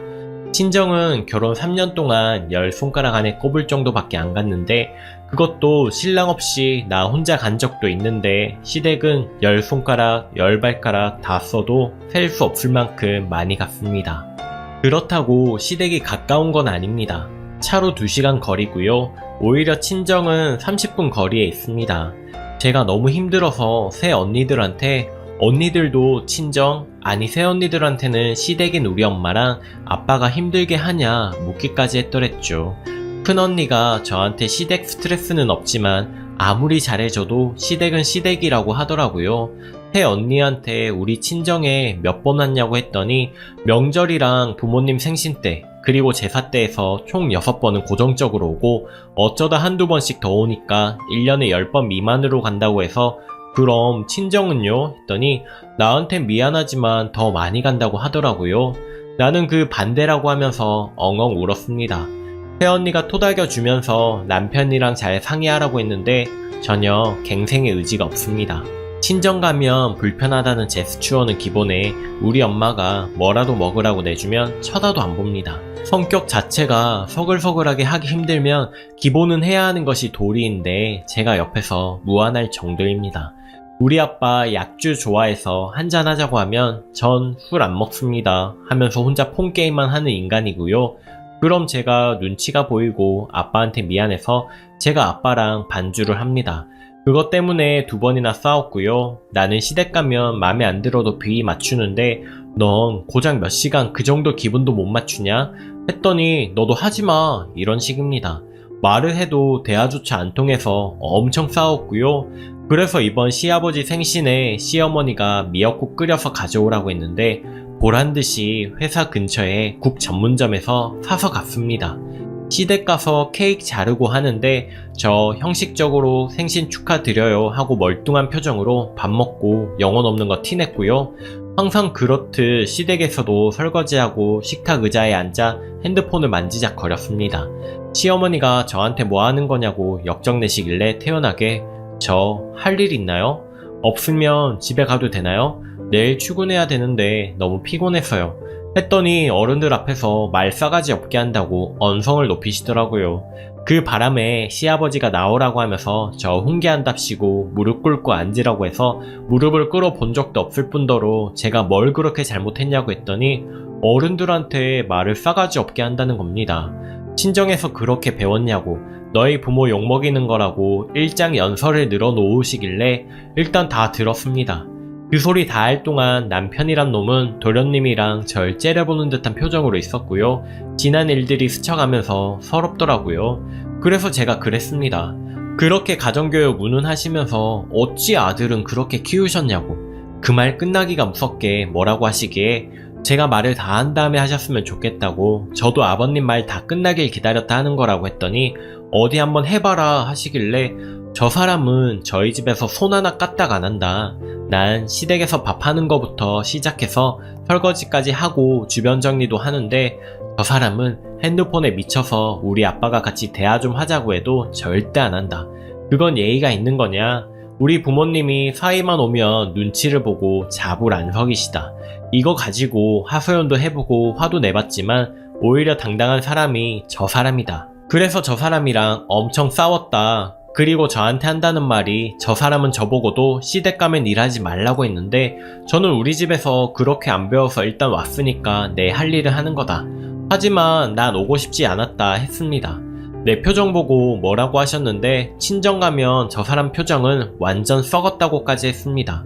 친정은 결혼 3년 동안 10손가락 안에 꼽을 정도밖에 안 갔는데 그것도 신랑 없이 나 혼자 간 적도 있는데 시댁은 10손가락, 10발가락 다 써도 셀 수 없을 만큼 많이 갔습니다. 그렇다고 시댁이 가까운 건 아닙니다. 차로 2시간 거리고요. 오히려 친정은 30분 거리에 있습니다. 제가 너무 힘들어서 새 언니들한테 언니들도 친정, 아니 새 언니들한테는 시댁인 우리 엄마랑 아빠가 힘들게 하냐 묻기까지 했더랬죠. 큰언니가 저한테 시댁 스트레스는 없지만 아무리 잘해줘도 시댁은 시댁이라고 하더라고요. 새 언니한테 우리 친정에 몇 번 왔냐고 했더니 명절이랑 부모님 생신 때 그리고 제사 때에서 총 6번은 고정적으로 오고 어쩌다 한두 번씩 더 오니까 1년에 10번 미만으로 간다고 해서 그럼 친정은요? 했더니 나한텐 미안하지만 더 많이 간다고 하더라고요. 나는 그 반대라고 하면서 엉엉 울었습니다. 새언니가 토닥여주면서 남편이랑 잘 상의하라고 했는데 전혀 갱생의 의지가 없습니다. 친정 가면 불편하다는 제스처는 기본에 우리 엄마가 뭐라도 먹으라고 내주면 쳐다도 안 봅니다. 성격 자체가 서글서글하게 하기 힘들면 기본은 해야 하는 것이 도리인데 제가 옆에서 무안할 정도입니다. 우리 아빠 약주 좋아해서 한잔하자고 하면 전 술 안 먹습니다 하면서 혼자 폰게임만 하는 인간이고요. 그럼 제가 눈치가 보이고 아빠한테 미안해서 제가 아빠랑 반주를 합니다. 그것 때문에 2번이나 싸웠고요. 나는 시댁 가면 맘에 안 들어도 비위 맞추는데 넌 고작 몇 시간 그 정도 기분도 못 맞추냐? 했더니 너도 하지마 이런 식입니다. 말을 해도 대화조차 안 통해서 엄청 싸웠고요. 그래서 이번 시아버지 생신에 시어머니가 미역국 끓여서 가져오라고 했는데 보란듯이 회사 근처에 국 전문점에서 사서 갔습니다. 시댁 가서 케이크 자르고 하는데 저 형식적으로 생신 축하드려요 하고 멀뚱한 표정으로 밥 먹고 영혼 없는 거 티냈고요. 항상 그렇듯 시댁에서도 설거지하고 식탁 의자에 앉아 핸드폰을 만지작거렸습니다. 시어머니가 저한테 뭐 하는 거냐고 역정내시길래 태연하게 저 할 일 있나요? 없으면 집에 가도 되나요? 내일 출근해야 되는데 너무 피곤해서요. 했더니 어른들 앞에서 말 싸가지 없게 한다고 언성을 높이시더라고요. 그 바람에 시아버지가 나오라고 하면서 저 훈계한답시고 무릎 꿇고 앉으라고 해서 무릎을 꿇어 본 적도 없을 뿐더러 제가 뭘 그렇게 잘못했냐고 했더니 어른들한테 말을 싸가지 없게 한다는 겁니다. 친정에서 그렇게 배웠냐고 너희 부모 욕먹이는 거라고 일장연설을 늘어놓으시길래 일단 다 들었습니다. 그 소리 다 할 동안 남편이란 놈은 도련님이랑 절 째려보는 듯한 표정으로 있었고요. 지난 일들이 스쳐가면서 서럽더라고요. 그래서 제가 그랬습니다. 그렇게 가정교육 운운하시면서 어찌 아들은 그렇게 키우셨냐고. 그 말 끝나기가 무섭게 뭐라고 하시기에 제가 말을 다 한 다음에 하셨으면 좋겠다고 저도 아버님 말 다 끝나길 기다렸다 하는 거라고 했더니 어디 한번 해봐라 하시길래 저 사람은 저희 집에서 손 하나 까딱 안 한다. 난 시댁에서 밥하는 거부터 시작해서 설거지까지 하고 주변 정리도 하는데 저 사람은 핸드폰에 미쳐서 우리 아빠가 같이 대화 좀 하자고 해도 절대 안 한다. 그건 예의가 있는 거냐? 우리 부모님이 사이만 오면 눈치를 보고 잡을 안 석이시다. 이거 가지고 하소연도 해보고 화도 내봤지만 오히려 당당한 사람이 저 사람이다. 그래서 저 사람이랑 엄청 싸웠다. 그리고 저한테 한다는 말이 저 사람은 저보고도 시댁 가면 일하지 말라고 했는데 저는 우리 집에서 그렇게 안 배워서 일단 왔으니까 내 할 일을 하는 거다. 하지만 난 오고 싶지 않았다 했습니다. 내 표정 보고 뭐라고 하셨는데 친정 가면 저 사람 표정은 완전 썩었다고까지 했습니다.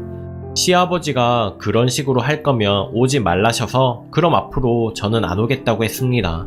시아버지가 그런 식으로 할 거면 오지 말라셔서 그럼 앞으로 저는 안 오겠다고 했습니다.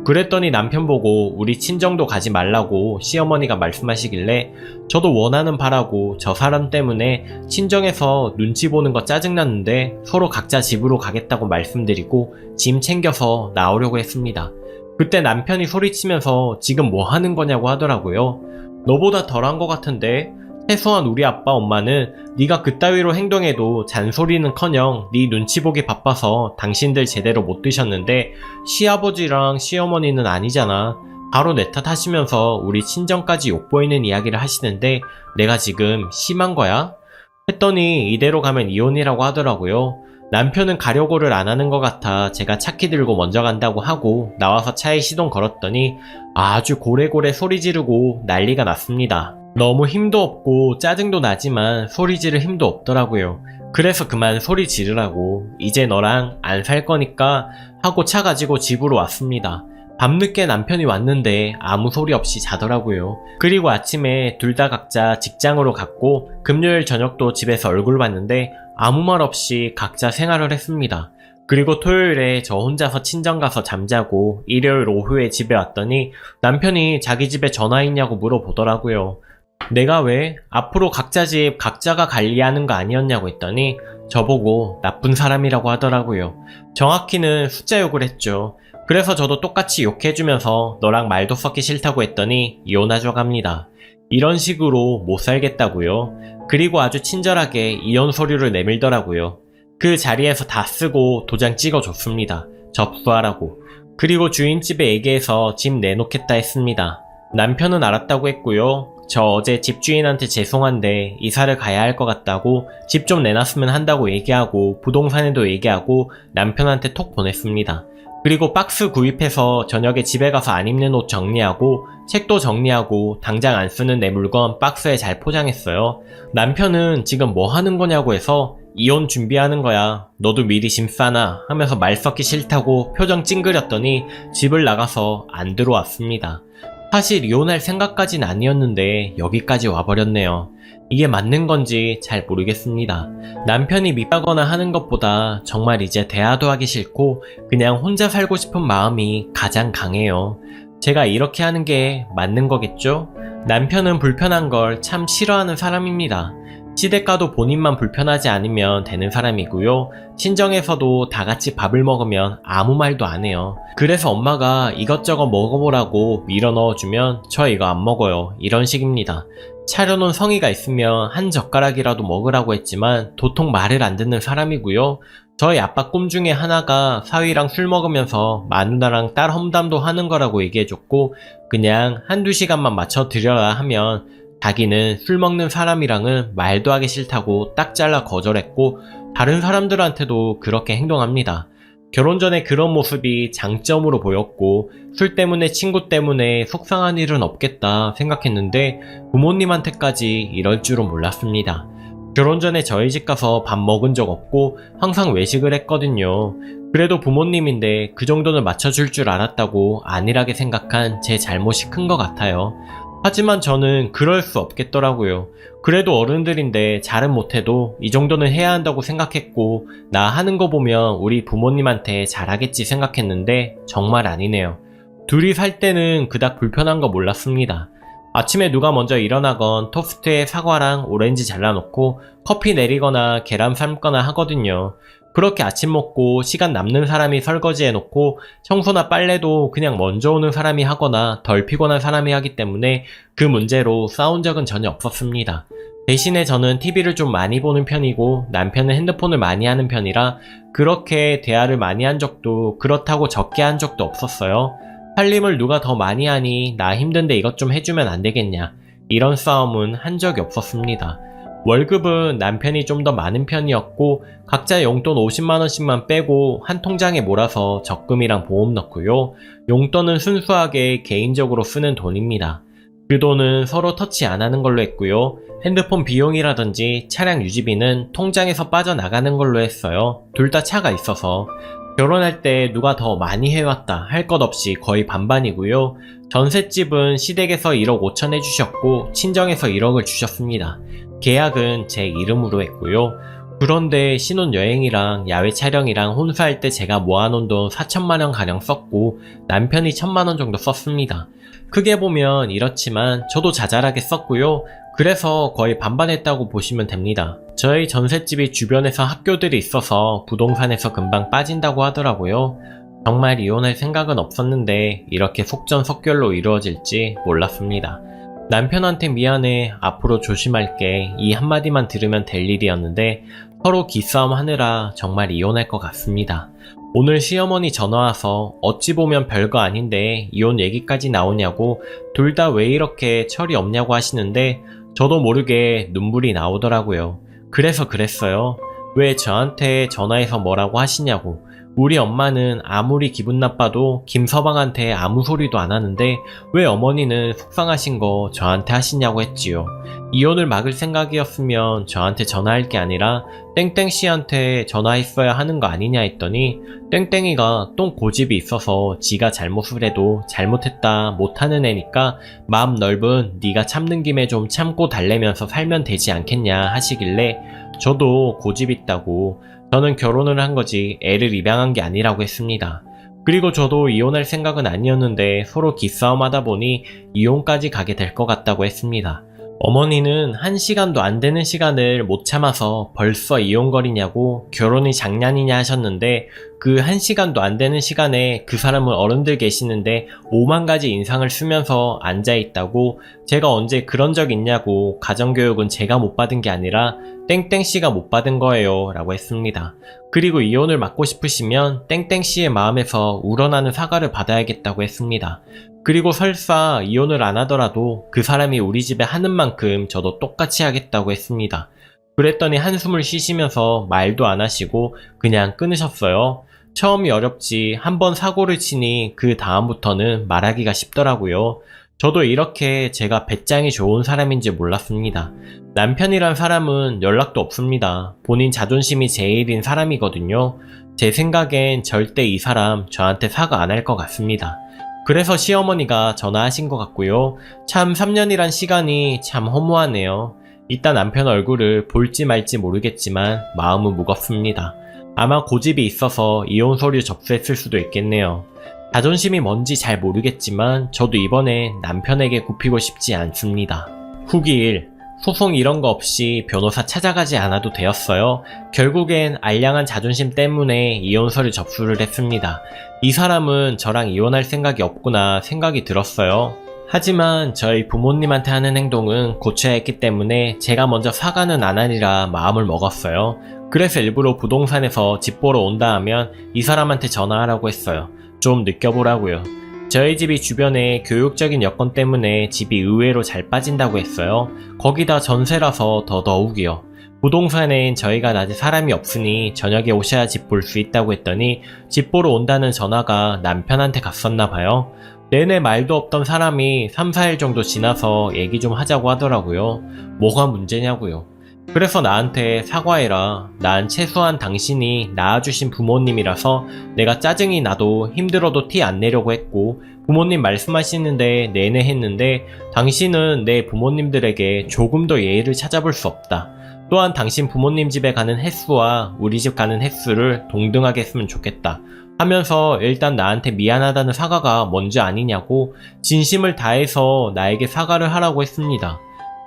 그랬더니 남편 보고 우리 친정도 가지 말라고 시어머니가 말씀하시길래 저도 원하는 바라고 저 사람 때문에 친정에서 눈치 보는 거 짜증났는데 서로 각자 집으로 가겠다고 말씀드리고 짐 챙겨서 나오려고 했습니다. 그때 남편이 소리치면서 지금 뭐 하는 거냐고 하더라고요. 너보다 덜한 거 같은데 최소한 우리 아빠 엄마는 네가 그따위로 행동해도 잔소리는커녕 네 눈치 보기 바빠서 당신들 제대로 못 드셨는데 시아버지랑 시어머니는 아니잖아. 바로 내 탓 하시면서 우리 친정까지 욕보이는 이야기를 하시는데 내가 지금 심한 거야? 했더니 이대로 가면 이혼이라고 하더라고요. 남편은 가려고를 안 하는 것 같아 제가 차키 들고 먼저 간다고 하고 나와서 차에 시동 걸었더니 아주 고래고래 소리 지르고 난리가 났습니다. 너무 힘도 없고 짜증도 나지만 소리 지를 힘도 없더라고요. 그래서 그만 소리 지르라고 이제 너랑 안 살 거니까 하고 차 가지고 집으로 왔습니다. 밤늦게 남편이 왔는데 아무 소리 없이 자더라고요. 그리고 아침에 둘 다 각자 직장으로 갔고 금요일 저녁도 집에서 얼굴 봤는데 아무 말 없이 각자 생활을 했습니다. 그리고 토요일에 저 혼자서 친정 가서 잠자고 일요일 오후에 집에 왔더니 남편이 자기 집에 전화 있냐고 물어보더라고요. 내가 왜 앞으로 각자 집 각자가 관리하는 거 아니었냐고 했더니 저보고 나쁜 사람이라고 하더라고요. 정확히는 숫자 욕을 했죠. 그래서 저도 똑같이 욕해주면서 너랑 말도 섞기 싫다고 했더니 이혼하자고 합니다. 이런 식으로 못 살겠다고요. 그리고 아주 친절하게 이혼 서류를 내밀더라고요. 그 자리에서 다 쓰고 도장 찍어줬습니다. 접수하라고. 그리고 주인집에 얘기해서 집 내놓겠다 했습니다. 남편은 알았다고 했고요. 저 어제 집주인한테 죄송한데 이사를 가야 할 것 같다고 집 좀 내놨으면 한다고 얘기하고 부동산에도 얘기하고 남편한테 톡 보냈습니다. 그리고 박스 구입해서 저녁에 집에 가서 안 입는 옷 정리하고 책도 정리하고 당장 안 쓰는 내 물건 박스에 잘 포장했어요. 남편은 지금 뭐 하는 거냐고 해서 이혼 준비하는 거야. 너도 미리 짐 싸놔 하면서 말 섞기 싫다고 표정 찡그렸더니 집을 나가서 안 들어왔습니다. 사실 이혼할 생각까진 아니었는데 여기까지 와버렸네요. 이게 맞는 건지 잘 모르겠습니다. 남편이 밉다거나 하는 것보다 정말 이제 대화도 하기 싫고 그냥 혼자 살고 싶은 마음이 가장 강해요. 제가 이렇게 하는 게 맞는 거겠죠? 남편은 불편한 걸 참 싫어하는 사람입니다. 시댁가도 본인만 불편하지 않으면 되는 사람이고요. 친정에서도 다 같이 밥을 먹으면 아무 말도 안 해요. 그래서 엄마가 이것저것 먹어보라고 밀어 넣어주면 저 이거 안 먹어요. 이런 식입니다. 차려놓은 성의가 있으면 한 젓가락이라도 먹으라고 했지만 도통 말을 안 듣는 사람이고요. 저희 아빠 꿈 중에 하나가 사위랑 술 먹으면서 마누나랑 딸 험담도 하는 거라고 얘기해줬고 그냥 한두 시간만 맞춰 드려라 하면 자기는 술 먹는 사람이랑은 말도 하기 싫다고 딱 잘라 거절했고 다른 사람들한테도 그렇게 행동합니다. 결혼 전에 그런 모습이 장점으로 보였고 술 때문에 친구 때문에 속상한 일은 없겠다 생각했는데 부모님한테까지 이럴 줄은 몰랐습니다. 결혼 전에 저희 집 가서 밥 먹은 적 없고 항상 외식을 했거든요. 그래도 부모님인데 그 정도는 맞춰줄 줄 알았다고 안일하게 생각한 제 잘못이 큰 것 같아요. 하지만 저는 그럴 수 없겠더라고요. 그래도 어른들인데 잘은 못해도 이 정도는 해야 한다고 생각했고 나 하는 거 보면 우리 부모님한테 잘하겠지 생각했는데 정말 아니네요. 둘이 살 때는 그닥 불편한 거 몰랐습니다. 아침에 누가 먼저 일어나건 토스트에 사과랑 오렌지 잘라놓고 커피 내리거나 계란 삶거나 하거든요. 그렇게 아침 먹고 시간 남는 사람이 설거지 해놓고 청소나 빨래도 그냥 먼저 오는 사람이 하거나 덜 피곤한 사람이 하기 때문에 그 문제로 싸운 적은 전혀 없었습니다. 대신에 저는 TV를 좀 많이 보는 편이고 남편은 핸드폰을 많이 하는 편이라 그렇게 대화를 많이 한 적도 그렇다고 적게 한 적도 없었어요. 살림을 누가 더 많이 하니 나 힘든데 이것 좀 해주면 안 되겠냐 이런 싸움은 한 적이 없었습니다. 월급은 남편이 좀 더 많은 편이었고 각자 용돈 50만원씩만 빼고 한 통장에 몰아서 적금이랑 보험 넣고요. 용돈은 순수하게 개인적으로 쓰는 돈입니다. 그 돈은 서로 터치 안 하는 걸로 했고요. 핸드폰 비용이라든지 차량 유지비는 통장에서 빠져나가는 걸로 했어요. 둘 다 차가 있어서. 결혼할 때 누가 더 많이 해왔다 할 것 없이 거의 반반이고요. 전셋집은 시댁에서 1억 5천 해주셨고 친정에서 1억을 주셨습니다. 계약은 제 이름으로 했고요. 그런데 신혼여행이랑 야외 촬영이랑 혼수할 때 제가 모아놓은 돈 4천만원 가량 썼고 남편이 1,000만원 정도 썼습니다. 크게 보면 이렇지만 저도 자잘하게 썼고요. 그래서 거의 반반 했다고 보시면 됩니다. 저희 전셋집이 주변에서 학교들이 있어서 부동산에서 금방 빠진다고 하더라고요. 정말 이혼할 생각은 없었는데 이렇게 속전속결로 이루어질지 몰랐습니다. 남편한테 미안해, 앞으로 조심할게 이 한마디만 들으면 될 일이었는데 서로 기싸움 하느라 정말 이혼할 것 같습니다. 오늘 시어머니 전화와서 어찌 보면 별거 아닌데 이혼 얘기까지 나오냐고 둘 다 왜 이렇게 철이 없냐고 하시는데 저도 모르게 눈물이 나오더라고요. 그래서 그랬어요. 왜 저한테 전화해서 뭐라고 하시냐고. 우리 엄마는 아무리 기분 나빠도 김서방한테 아무 소리도 안 하는데 왜 어머니는 속상하신 거 저한테 하시냐고 했지요. 이혼을 막을 생각이었으면 저한테 전화할 게 아니라 땡땡씨한테 전화했어야 하는 거 아니냐 했더니 땡땡이가 똥 고집이 있어서 지가 잘못을 해도 잘못했다 못하는 애니까 마음 넓은 네가 참는 김에 좀 참고 달래면서 살면 되지 않겠냐 하시길래 저도 고집 있다고 저는 결혼을 한 거지 애를 입양한 게 아니라고 했습니다. 그리고 저도 이혼할 생각은 아니었는데 서로 기싸움 하다 보니 이혼까지 가게 될 것 같다고 했습니다. 어머니는 1시간도 안 되는 시간을 못 참아서 벌써 이혼거리냐고 결혼이 장난이냐 하셨는데 그 1시간도 안 되는 시간에 그 사람은 어른들 계시는데 5만 가지 인상을 쓰면서 앉아있다고 제가 언제 그런 적 있냐고 가정교육은 제가 못 받은 게 아니라 땡땡씨가 못 받은 거예요 라고 했습니다. 그리고 이혼을 막고 싶으시면 땡땡씨의 마음에서 우러나는 사과를 받아야겠다고 했습니다. 그리고 설사 이혼을 안 하더라도 그 사람이 우리 집에 하는 만큼 저도 똑같이 하겠다고 했습니다. 그랬더니 한숨을 쉬시면서 말도 안 하시고 그냥 끊으셨어요. 처음이 어렵지 한번 사고를 치니 그 다음부터는 말하기가 쉽더라고요. 저도 이렇게 제가 배짱이 좋은 사람인지 몰랐습니다. 남편이란 사람은 연락도 없습니다. 본인 자존심이 제일인 사람이거든요. 제 생각엔 절대 이 사람 저한테 사과 안 할 것 같습니다. 그래서 시어머니가 전화하신 것 같고요. 참 3년이란 시간이 참 허무하네요. 이따 남편 얼굴을 볼지 말지 모르겠지만 마음은 무겁습니다. 아마 고집이 있어서 이혼 서류 접수했을 수도 있겠네요. 자존심이 뭔지 잘 모르겠지만 저도 이번에 남편에게 굽히고 싶지 않습니다. 후기 1. 소송 이런 거 없이 변호사 찾아가지 않아도 되었어요. 결국엔 알량한 자존심 때문에 이혼 서류 접수를 했습니다. 이 사람은 저랑 이혼할 생각이 없구나 생각이 들었어요. 하지만 저희 부모님한테 하는 행동은 고쳐야 했기 때문에 제가 먼저 사과는 안 하리라 마음을 먹었어요. 그래서 일부러 부동산에서 집 보러 온다 하면 이 사람한테 전화하라고 했어요. 좀 느껴보라고요. 저희 집이 주변에 교육적인 여건 때문에 집이 의외로 잘 빠진다고 했어요. 거기다 전세라서 더더욱이요. 부동산엔 저희가 낮에 사람이 없으니 저녁에 오셔야 집 볼 수 있다고 했더니 집 보러 온다는 전화가 남편한테 갔었나 봐요. 내내 말도 없던 사람이 3, 4일 정도 지나서 얘기 좀 하자고 하더라고요. 뭐가 문제냐고요. 그래서 나한테 사과해라. 난 최소한 당신이 낳아주신 부모님이라서 내가 짜증이 나도 힘들어도 티 안 내려고 했고 부모님 말씀하시는데 내내 했는데 당신은 내 부모님들에게 조금 더 예의를 찾아볼 수 없다. 또한 당신 부모님 집에 가는 횟수와 우리 집 가는 횟수를 동등하게 했으면 좋겠다. 하면서 일단 나한테 미안하다는 사과가 뭔지 아니냐고 진심을 다해서 나에게 사과를 하라고 했습니다.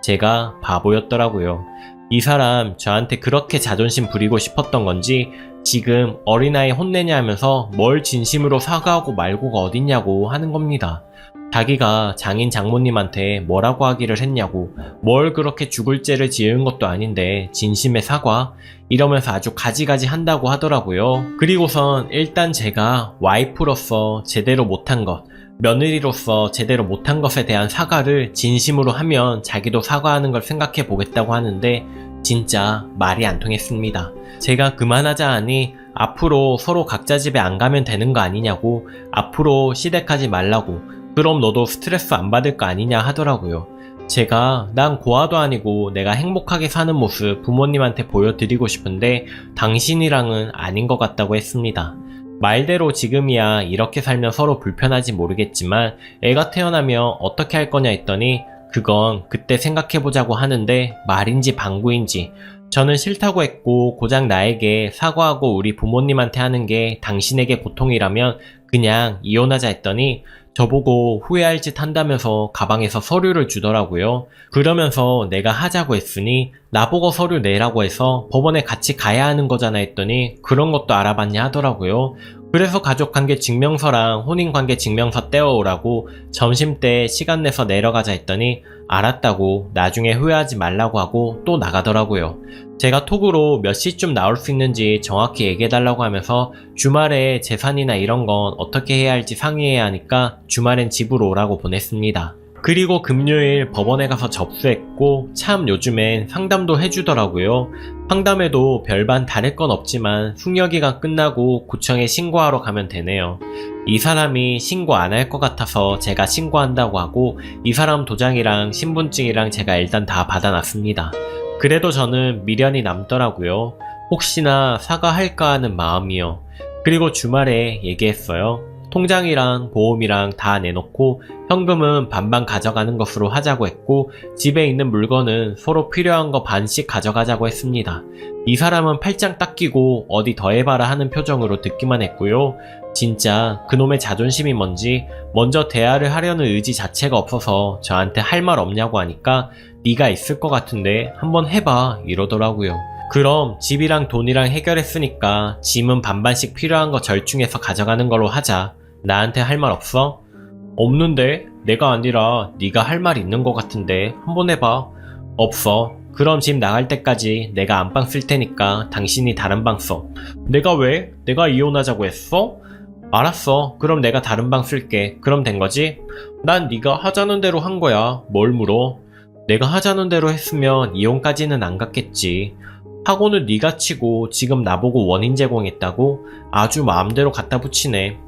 제가 바보였더라고요. 이 사람 저한테 그렇게 자존심 부리고 싶었던 건지 지금 어린아이 혼내냐 하면서 뭘 진심으로 사과하고 말고가 어딨냐고 하는 겁니다. 자기가 장인 장모님한테 뭐라고 하기를 했냐고 뭘 그렇게 죽을 죄를 지은 것도 아닌데 진심의 사과? 이러면서 아주 가지가지 한다고 하더라고요. 그리고선 일단 제가 와이프로서 제대로 못한 것 며느리로서 제대로 못한 것에 대한 사과를 진심으로 하면 자기도 사과하는 걸 생각해 보겠다고 하는데 진짜 말이 안 통했습니다. 제가 그만하자 하니 앞으로 서로 각자 집에 안 가면 되는 거 아니냐고 앞으로 시댁하지 말라고 그럼 너도 스트레스 안 받을 거 아니냐 하더라고요. 제가 난 고아도 아니고 내가 행복하게 사는 모습 부모님한테 보여드리고 싶은데 당신이랑은 아닌 것 같다고 했습니다. 말대로 지금이야 이렇게 살면 서로 불편하지 모르겠지만 애가 태어나면 어떻게 할 거냐 했더니 그건 그때 생각해보자고 하는데 말인지 방구인지 저는 싫다고 했고 고작 나에게 사과하고 우리 부모님한테 하는 게 당신에게 고통이라면 그냥 이혼하자 했더니 저보고 후회할 짓 한다면서 가방에서 서류를 주더라고요. 그러면서 내가 하자고 했으니 나보고 서류 내라고 해서 법원에 같이 가야 하는 거잖아 했더니 그런 것도 알아봤냐 하더라고요. 그래서 가족관계 증명서랑 혼인관계 증명서 떼어오라고 점심때 시간 내서 내려가자 했더니 알았다고 나중에 후회하지 말라고 하고 또 나가더라고요. 제가 톡으로 몇 시쯤 나올 수 있는지 정확히 얘기해달라고 하면서 주말에 재산이나 이런 건 어떻게 해야 할지 상의해야 하니까 주말엔 집으로 오라고 보냈습니다. 그리고 금요일 법원에 가서 접수했고 참 요즘엔 상담도 해주더라고요. 상담에도 별반 다를 건 없지만 숙려기간 끝나고 구청에 신고하러 가면 되네요. 이 사람이 신고 안 할 것 같아서 제가 신고한다고 하고 이 사람 도장이랑 신분증이랑 제가 일단 다 받아놨습니다. 그래도 저는 미련이 남더라고요. 혹시나 사과할까 하는 마음이요. 그리고 주말에 얘기했어요. 통장이랑 보험이랑 다 내놓고 현금은 반반 가져가는 것으로 하자고 했고 집에 있는 물건은 서로 필요한 거 반씩 가져가자고 했습니다. 이 사람은 팔짱 딱 끼고 어디 더 해봐라 하는 표정으로 듣기만 했고요. 진짜 그놈의 자존심이 뭔지 먼저 대화를 하려는 의지 자체가 없어서 저한테 할 말 없냐고 하니까 네가 있을 것 같은데 한번 해봐 이러더라고요. 그럼 집이랑 돈이랑 해결했으니까 짐은 반반씩 필요한 거 절충해서 가져가는 걸로 하자. 나한테 할 말 없어? 없는데? 내가 아니라 네가 할 말 있는 것 같은데 한번 해봐. 없어. 그럼 집 나갈 때까지 내가 안방 쓸 테니까 당신이 다른 방 써. 내가 왜? 내가 이혼하자고 했어? 알았어. 그럼 내가 다른 방 쓸게. 그럼 된 거지? 난 네가 하자는 대로 한 거야. 뭘 물어? 내가 하자는 대로 했으면 이혼까지는 안 갔겠지. 사고는 네가 치고 지금 나보고 원인 제공했다고? 아주 마음대로 갖다 붙이네.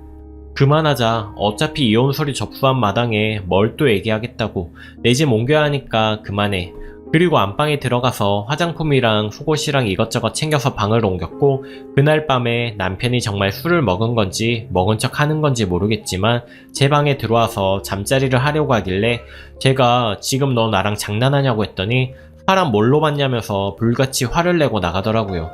그만하자. 어차피 이혼 서류 접수한 마당에 뭘 또 얘기하겠다고. 내 집 옮겨야 하니까 그만해. 그리고 안방에 들어가서 화장품이랑 속옷이랑 이것저것 챙겨서 방을 옮겼고, 그날 밤에 남편이 정말 술을 먹은 건지 먹은 척 하는 건지 모르겠지만 제 방에 들어와서 잠자리를 하려고 하길래 제가 지금 너 나랑 장난하냐고 했더니 사람 뭘로 봤냐면서 불같이 화를 내고 나가더라고요.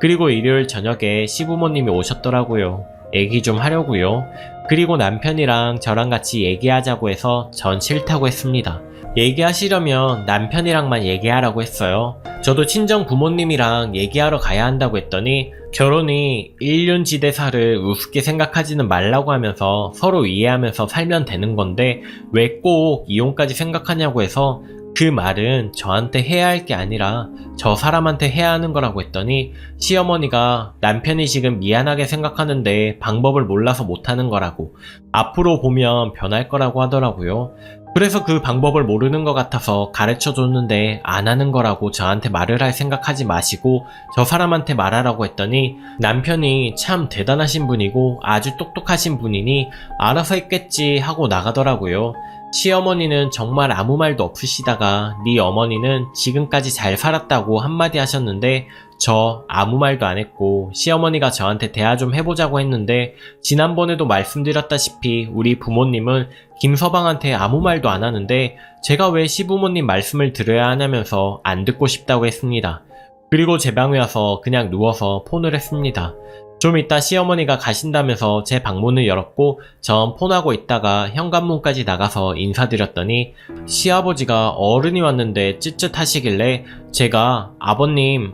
그리고 일요일 저녁에 시부모님이 오셨더라고요. 얘기 좀 하려고요. 그리고 남편이랑 저랑 같이 얘기하자고 해서 전 싫다고 했습니다. 얘기하시려면 남편이랑만 얘기하라고 했어요. 저도 친정 부모님이랑 얘기하러 가야 한다고 했더니 결혼이 일륜지대사를 우습게 생각하지는 말라고 하면서 서로 이해하면서 살면 되는 건데 왜 꼭 이혼까지 생각하냐고 해서 그 말은 저한테 해야 할 게 아니라 저 사람한테 해야 하는 거라고 했더니 시어머니가 남편이 지금 미안하게 생각하는데 방법을 몰라서 못하는 거라고, 앞으로 보면 변할 거라고 하더라고요. 그래서 그 방법을 모르는 것 같아서 가르쳐 줬는데 안 하는 거라고 저한테 말을 할 생각하지 마시고 저 사람한테 말하라고 했더니 남편이 참 대단하신 분이고 아주 똑똑하신 분이니 알아서 했겠지 하고 나가더라고요. 시어머니는 정말 아무 말도 없으시다가 네 어머니는 지금까지 잘 살았다고 한마디 하셨는데 저 아무 말도 안 했고 시어머니가 저한테 대화 좀 해보자고 했는데 지난번에도 말씀드렸다시피 우리 부모님은 김서방한테 아무 말도 안 하는데 제가 왜 시부모님 말씀을 들어야 하냐면서 안 듣고 싶다고 했습니다. 그리고 제 방에 와서 그냥 누워서 폰을 했습니다. 좀 이따 시어머니가 가신다면서 제 방문을 열었고 전 폰하고 있다가 현관문까지 나가서 인사드렸더니 시아버지가 어른이 왔는데 찌릿하시길래 제가 아버님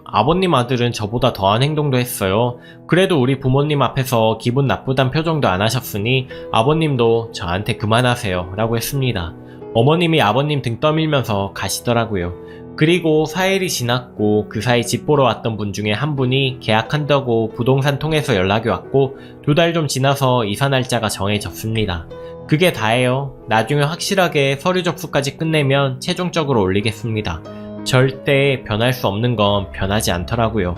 아들은 저보다 더한 행동도 했어요. 그래도 우리 부모님 앞에서 기분 나쁘단 표정도 안 하셨으니 아버님도 저한테 그만하세요 라고 했습니다. 어머님이 아버님 등 떠밀면서 가시더라고요. 그리고 4일이 지났고 그 사이 집 보러 왔던 분 중에 한 분이 계약한다고 부동산 통해서 연락이 왔고 2달 좀 지나서 이사 날짜가 정해졌습니다. 그게 다예요. 나중에 확실하게 서류 접수까지 끝내면 최종적으로 올리겠습니다. 절대 변할 수 없는 건 변하지 않더라고요.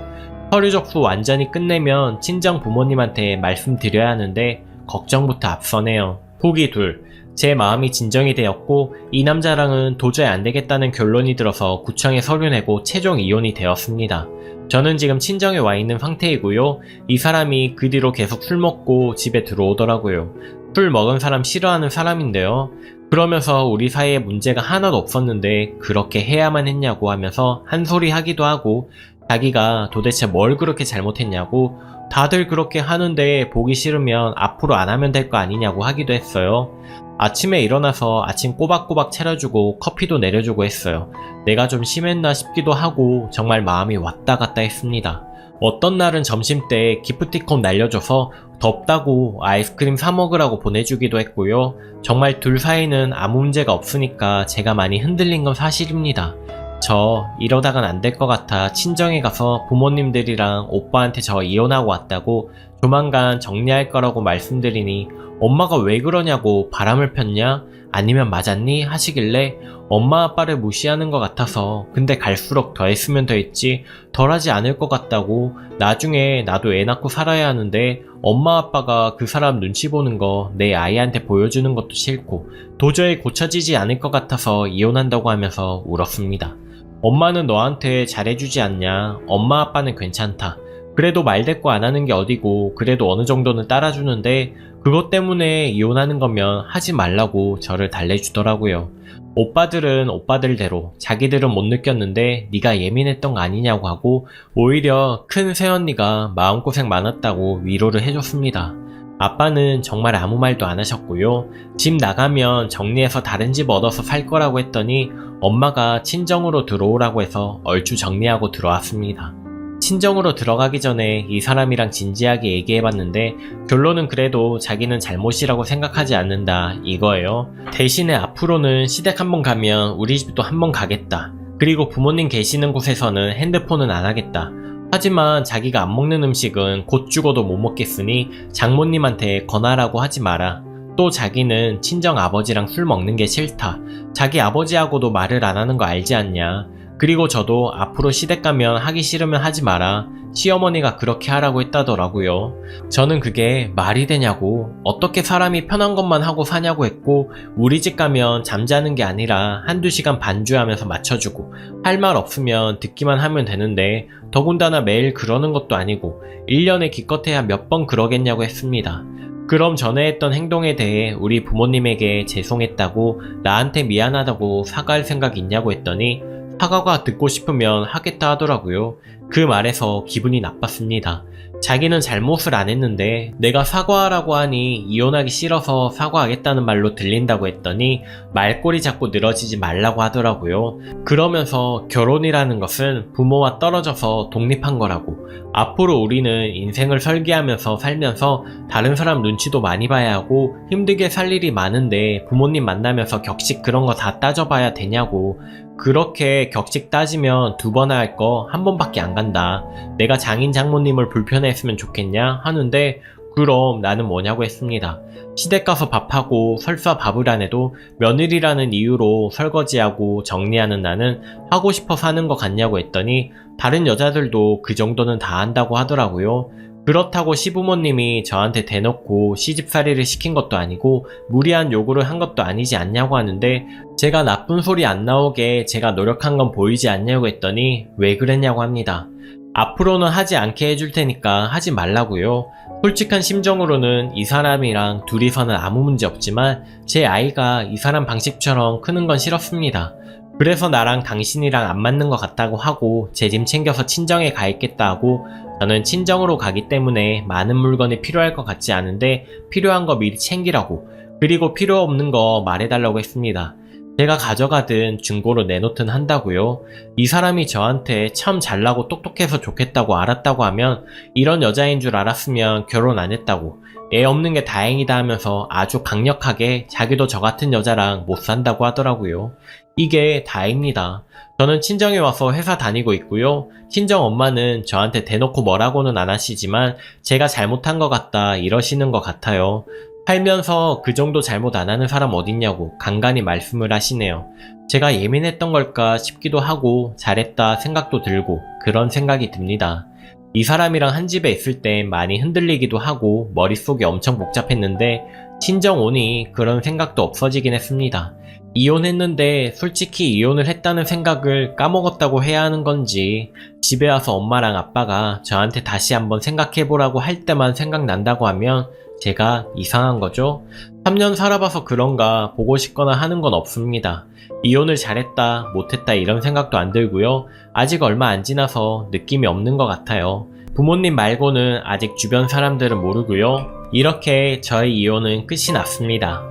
서류 접수 완전히 끝내면 친정 부모님한테 말씀드려야 하는데 걱정부터 앞서네요. 보기 2. 제 마음이 진정이 되었고 이 남자랑은 도저히 안 되겠다는 결론이 들어서 구청에 서류 내고 최종 이혼이 되었습니다. 저는 지금 친정에 와 있는 상태이고요. 이 사람이 그 뒤로 계속 술 먹고 집에 들어오더라고요. 술 먹은 사람 싫어하는 사람인데요. 그러면서 우리 사이에 문제가 하나도 없었는데 그렇게 해야만 했냐고 하면서 한 소리 하기도 하고 자기가 도대체 뭘 그렇게 잘못했냐고 다들 그렇게 하는데 보기 싫으면 앞으로 안 하면 될 거 아니냐고 하기도 했어요. 아침에 일어나서 아침 꼬박꼬박 차려주고 커피도 내려주고 했어요. 내가 좀 심했나 싶기도 하고 정말 마음이 왔다 갔다 했습니다. 어떤 날은 점심때 기프티콘 날려줘서 덥다고 아이스크림 사 먹으라고 보내주기도 했고요. 정말 둘 사이는 아무 문제가 없으니까 제가 많이 흔들린 건 사실입니다. 저 이러다간 안 될 것 같아 친정에 가서 부모님들이랑 오빠한테 저 이혼하고 왔다고 조만간 정리할 거라고 말씀드리니 엄마가 왜 그러냐고 바람을 폈냐? 아니면 맞았니? 하시길래 엄마 아빠를 무시하는 것 같아서 근데 갈수록 더 했으면 더 했지 덜 하지 않을 것 같다고 나중에 나도 애 낳고 살아야 하는데 엄마 아빠가 그 사람 눈치 보는 거 내 아이한테 보여주는 것도 싫고 도저히 고쳐지지 않을 것 같아서 이혼한다고 하면서 울었습니다. 엄마는 너한테 잘해주지 않냐? 엄마 아빠는 괜찮다. 그래도 말대꾸 안 하는 게 어디고 그래도 어느 정도는 따라주는데 그것 때문에 이혼하는 거면 하지 말라고 저를 달래주더라고요. 오빠들은 오빠들대로 자기들은 못 느꼈는데 네가 예민했던 거 아니냐고 하고 오히려 큰 새언니가 마음고생 많았다고 위로를 해줬습니다. 아빠는 정말 아무 말도 안 하셨고요. 집 나가면 정리해서 다른 집 얻어서 살 거라고 했더니 엄마가 친정으로 들어오라고 해서 얼추 정리하고 들어왔습니다. 친정으로 들어가기 전에 이 사람이랑 진지하게 얘기해봤는데 결론은 그래도 자기는 잘못이라고 생각하지 않는다 이거예요. 대신에 앞으로는 시댁 한번 가면 우리 집도 한번 가겠다. 그리고 부모님 계시는 곳에서는 핸드폰은 안 하겠다. 하지만 자기가 안 먹는 음식은 곧 죽어도 못 먹겠으니 장모님한테 권하라고 하지 마라. 또 자기는 친정 아버지랑 술 먹는 게 싫다. 자기 아버지하고도 말을 안 하는 거 알지 않냐. 그리고 저도 앞으로 시댁 가면 하기 싫으면 하지 마라. 시어머니가 그렇게 하라고 했다더라고요. 저는 그게 말이 되냐고, 어떻게 사람이 편한 것만 하고 사냐고 했고, 우리 집 가면 잠자는 게 아니라 한두 시간 반주하면서 맞춰주고, 할 말 없으면 듣기만 하면 되는데, 더군다나 매일 그러는 것도 아니고 1년에 기껏해야 몇 번 그러겠냐고 했습니다. 그럼 전에 했던 행동에 대해 우리 부모님에게 죄송했다고, 나한테 미안하다고 사과할 생각이 있냐고 했더니 사과가 듣고 싶으면 하겠다 하더라고요. 그 말에서 기분이 나빴습니다. 자기는 잘못을 안 했는데 내가 사과하라고 하니 이혼하기 싫어서 사과하겠다는 말로 들린다고 했더니 말꼬리 잡고 늘어지지 말라고 하더라고요. 그러면서 결혼이라는 것은 부모와 떨어져서 독립한 거라고, 앞으로 우리는 인생을 설계하면서 살면서 다른 사람 눈치도 많이 봐야 하고 힘들게 살 일이 많은데 부모님 만나면서 격식 그런 거 다 따져봐야 되냐고, 그렇게 격식 따지면 2번 할 거 1번밖에 안 간다. 내가 장인 장모님을 불편해했으면 좋겠냐 하는데, 그럼 나는 뭐냐고 했습니다. 시댁 가서 밥하고 설사 밥을 안 해도 며느리라는 이유로 설거지하고 정리하는 나는 하고 싶어 사는 것 같냐고 했더니 다른 여자들도 그 정도는 다 한다고 하더라고요. 그렇다고 시부모님이 저한테 대놓고 시집살이를 시킨 것도 아니고 무리한 요구를 한 것도 아니지 않냐고 하는데, 제가 나쁜 소리 안 나오게 제가 노력한 건 보이지 않냐고 했더니 왜 그랬냐고 합니다. 앞으로는 하지 않게 해줄 테니까 하지 말라고요. 솔직한 심정으로는 이 사람이랑 둘이서는 아무 문제 없지만 제 아이가 이 사람 방식처럼 크는 건 싫었습니다. 그래서 나랑 당신이랑 안 맞는 것 같다고 하고 제 짐 챙겨서 친정에 가 있겠다 하고, 저는 친정으로 가기 때문에 많은 물건이 필요할 것 같지 않은데 필요한 거 미리 챙기라고, 그리고 필요 없는 거 말해달라고 했습니다. 제가 가져가든 중고로 내놓든 한다고요. 이 사람이 저한테 참 잘나고 똑똑해서 좋겠다고 알았다고 하면 이런 여자인 줄 알았으면 결혼 안 했다고, 애 없는 게 다행이다 하면서 아주 강력하게 자기도 저 같은 여자랑 못 산다고 하더라고요. 이게 다입니다. 저는 친정에 와서 회사 다니고 있고요. 친정 엄마는 저한테 대놓고 뭐라고는 안 하시지만 제가 잘못한 것 같다 이러시는 것 같아요. 살면서 그 정도 잘못 안 하는 사람 어딨냐고 간간히 말씀을 하시네요. 제가 예민했던 걸까 싶기도 하고 잘했다 생각도 들고 그런 생각이 듭니다. 이 사람이랑 한 집에 있을 때 많이 흔들리기도 하고 머릿속이 엄청 복잡했는데 친정 오니 그런 생각도 없어지긴 했습니다. 이혼했는데 솔직히 이혼을 했다는 생각을 까먹었다고 해야 하는 건지, 집에 와서 엄마랑 아빠가 저한테 다시 한번 생각해보라고 할 때만 생각난다고 하면 제가 이상한 거죠? 3년 살아봐서 그런가 보고 싶거나 하는 건 없습니다. 이혼을 잘했다 못했다 이런 생각도 안 들고요. 아직 얼마 안 지나서 느낌이 없는 것 같아요. 부모님 말고는 아직 주변 사람들은 모르고요. 이렇게 저의 이혼은 끝이 났습니다.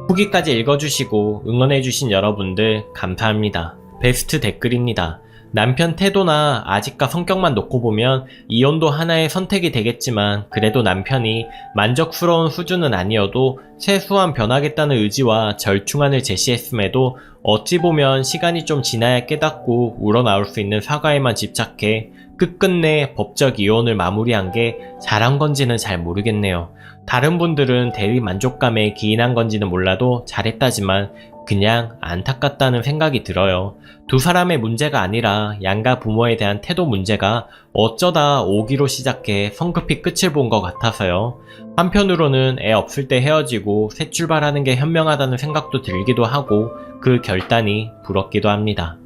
후기까지 읽어주시고 응원해주신 여러분들 감사합니다. 베스트 댓글입니다. 남편 태도나 아직과 성격만 놓고 보면 이혼도 하나의 선택이 되겠지만, 그래도 남편이 만족스러운 수준은 아니어도 세수한 변하겠다는 의지와 절충안을 제시했음에도 어찌 보면 시간이 좀 지나야 깨닫고 우러나올 수 있는 사과에만 집착해 끝끝내 법적 이혼을 마무리한 게 잘한 건지는 잘 모르겠네요. 다른 분들은 대리 만족감에 기인한 건지는 몰라도 잘했다지만 그냥 안타깝다는 생각이 들어요. 두 사람의 문제가 아니라 양가 부모에 대한 태도 문제가 어쩌다 오기로 시작해 성급히 끝을 본 것 같아서요. 한편으로는 애 없을 때 헤어지고 새 출발하는 게 현명하다는 생각도 들기도 하고 그 결단이 부럽기도 합니다.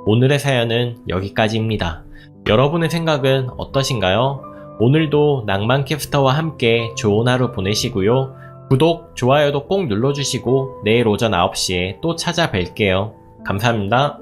오늘의 사연은 여기까지입니다. 여러분의 생각은 어떠신가요? 오늘도 낭만캐스터와 함께 좋은 하루 보내시고요. 구독, 좋아요도 꼭 눌러주시고 내일 오전 9시에 또 찾아뵐게요. 감사합니다.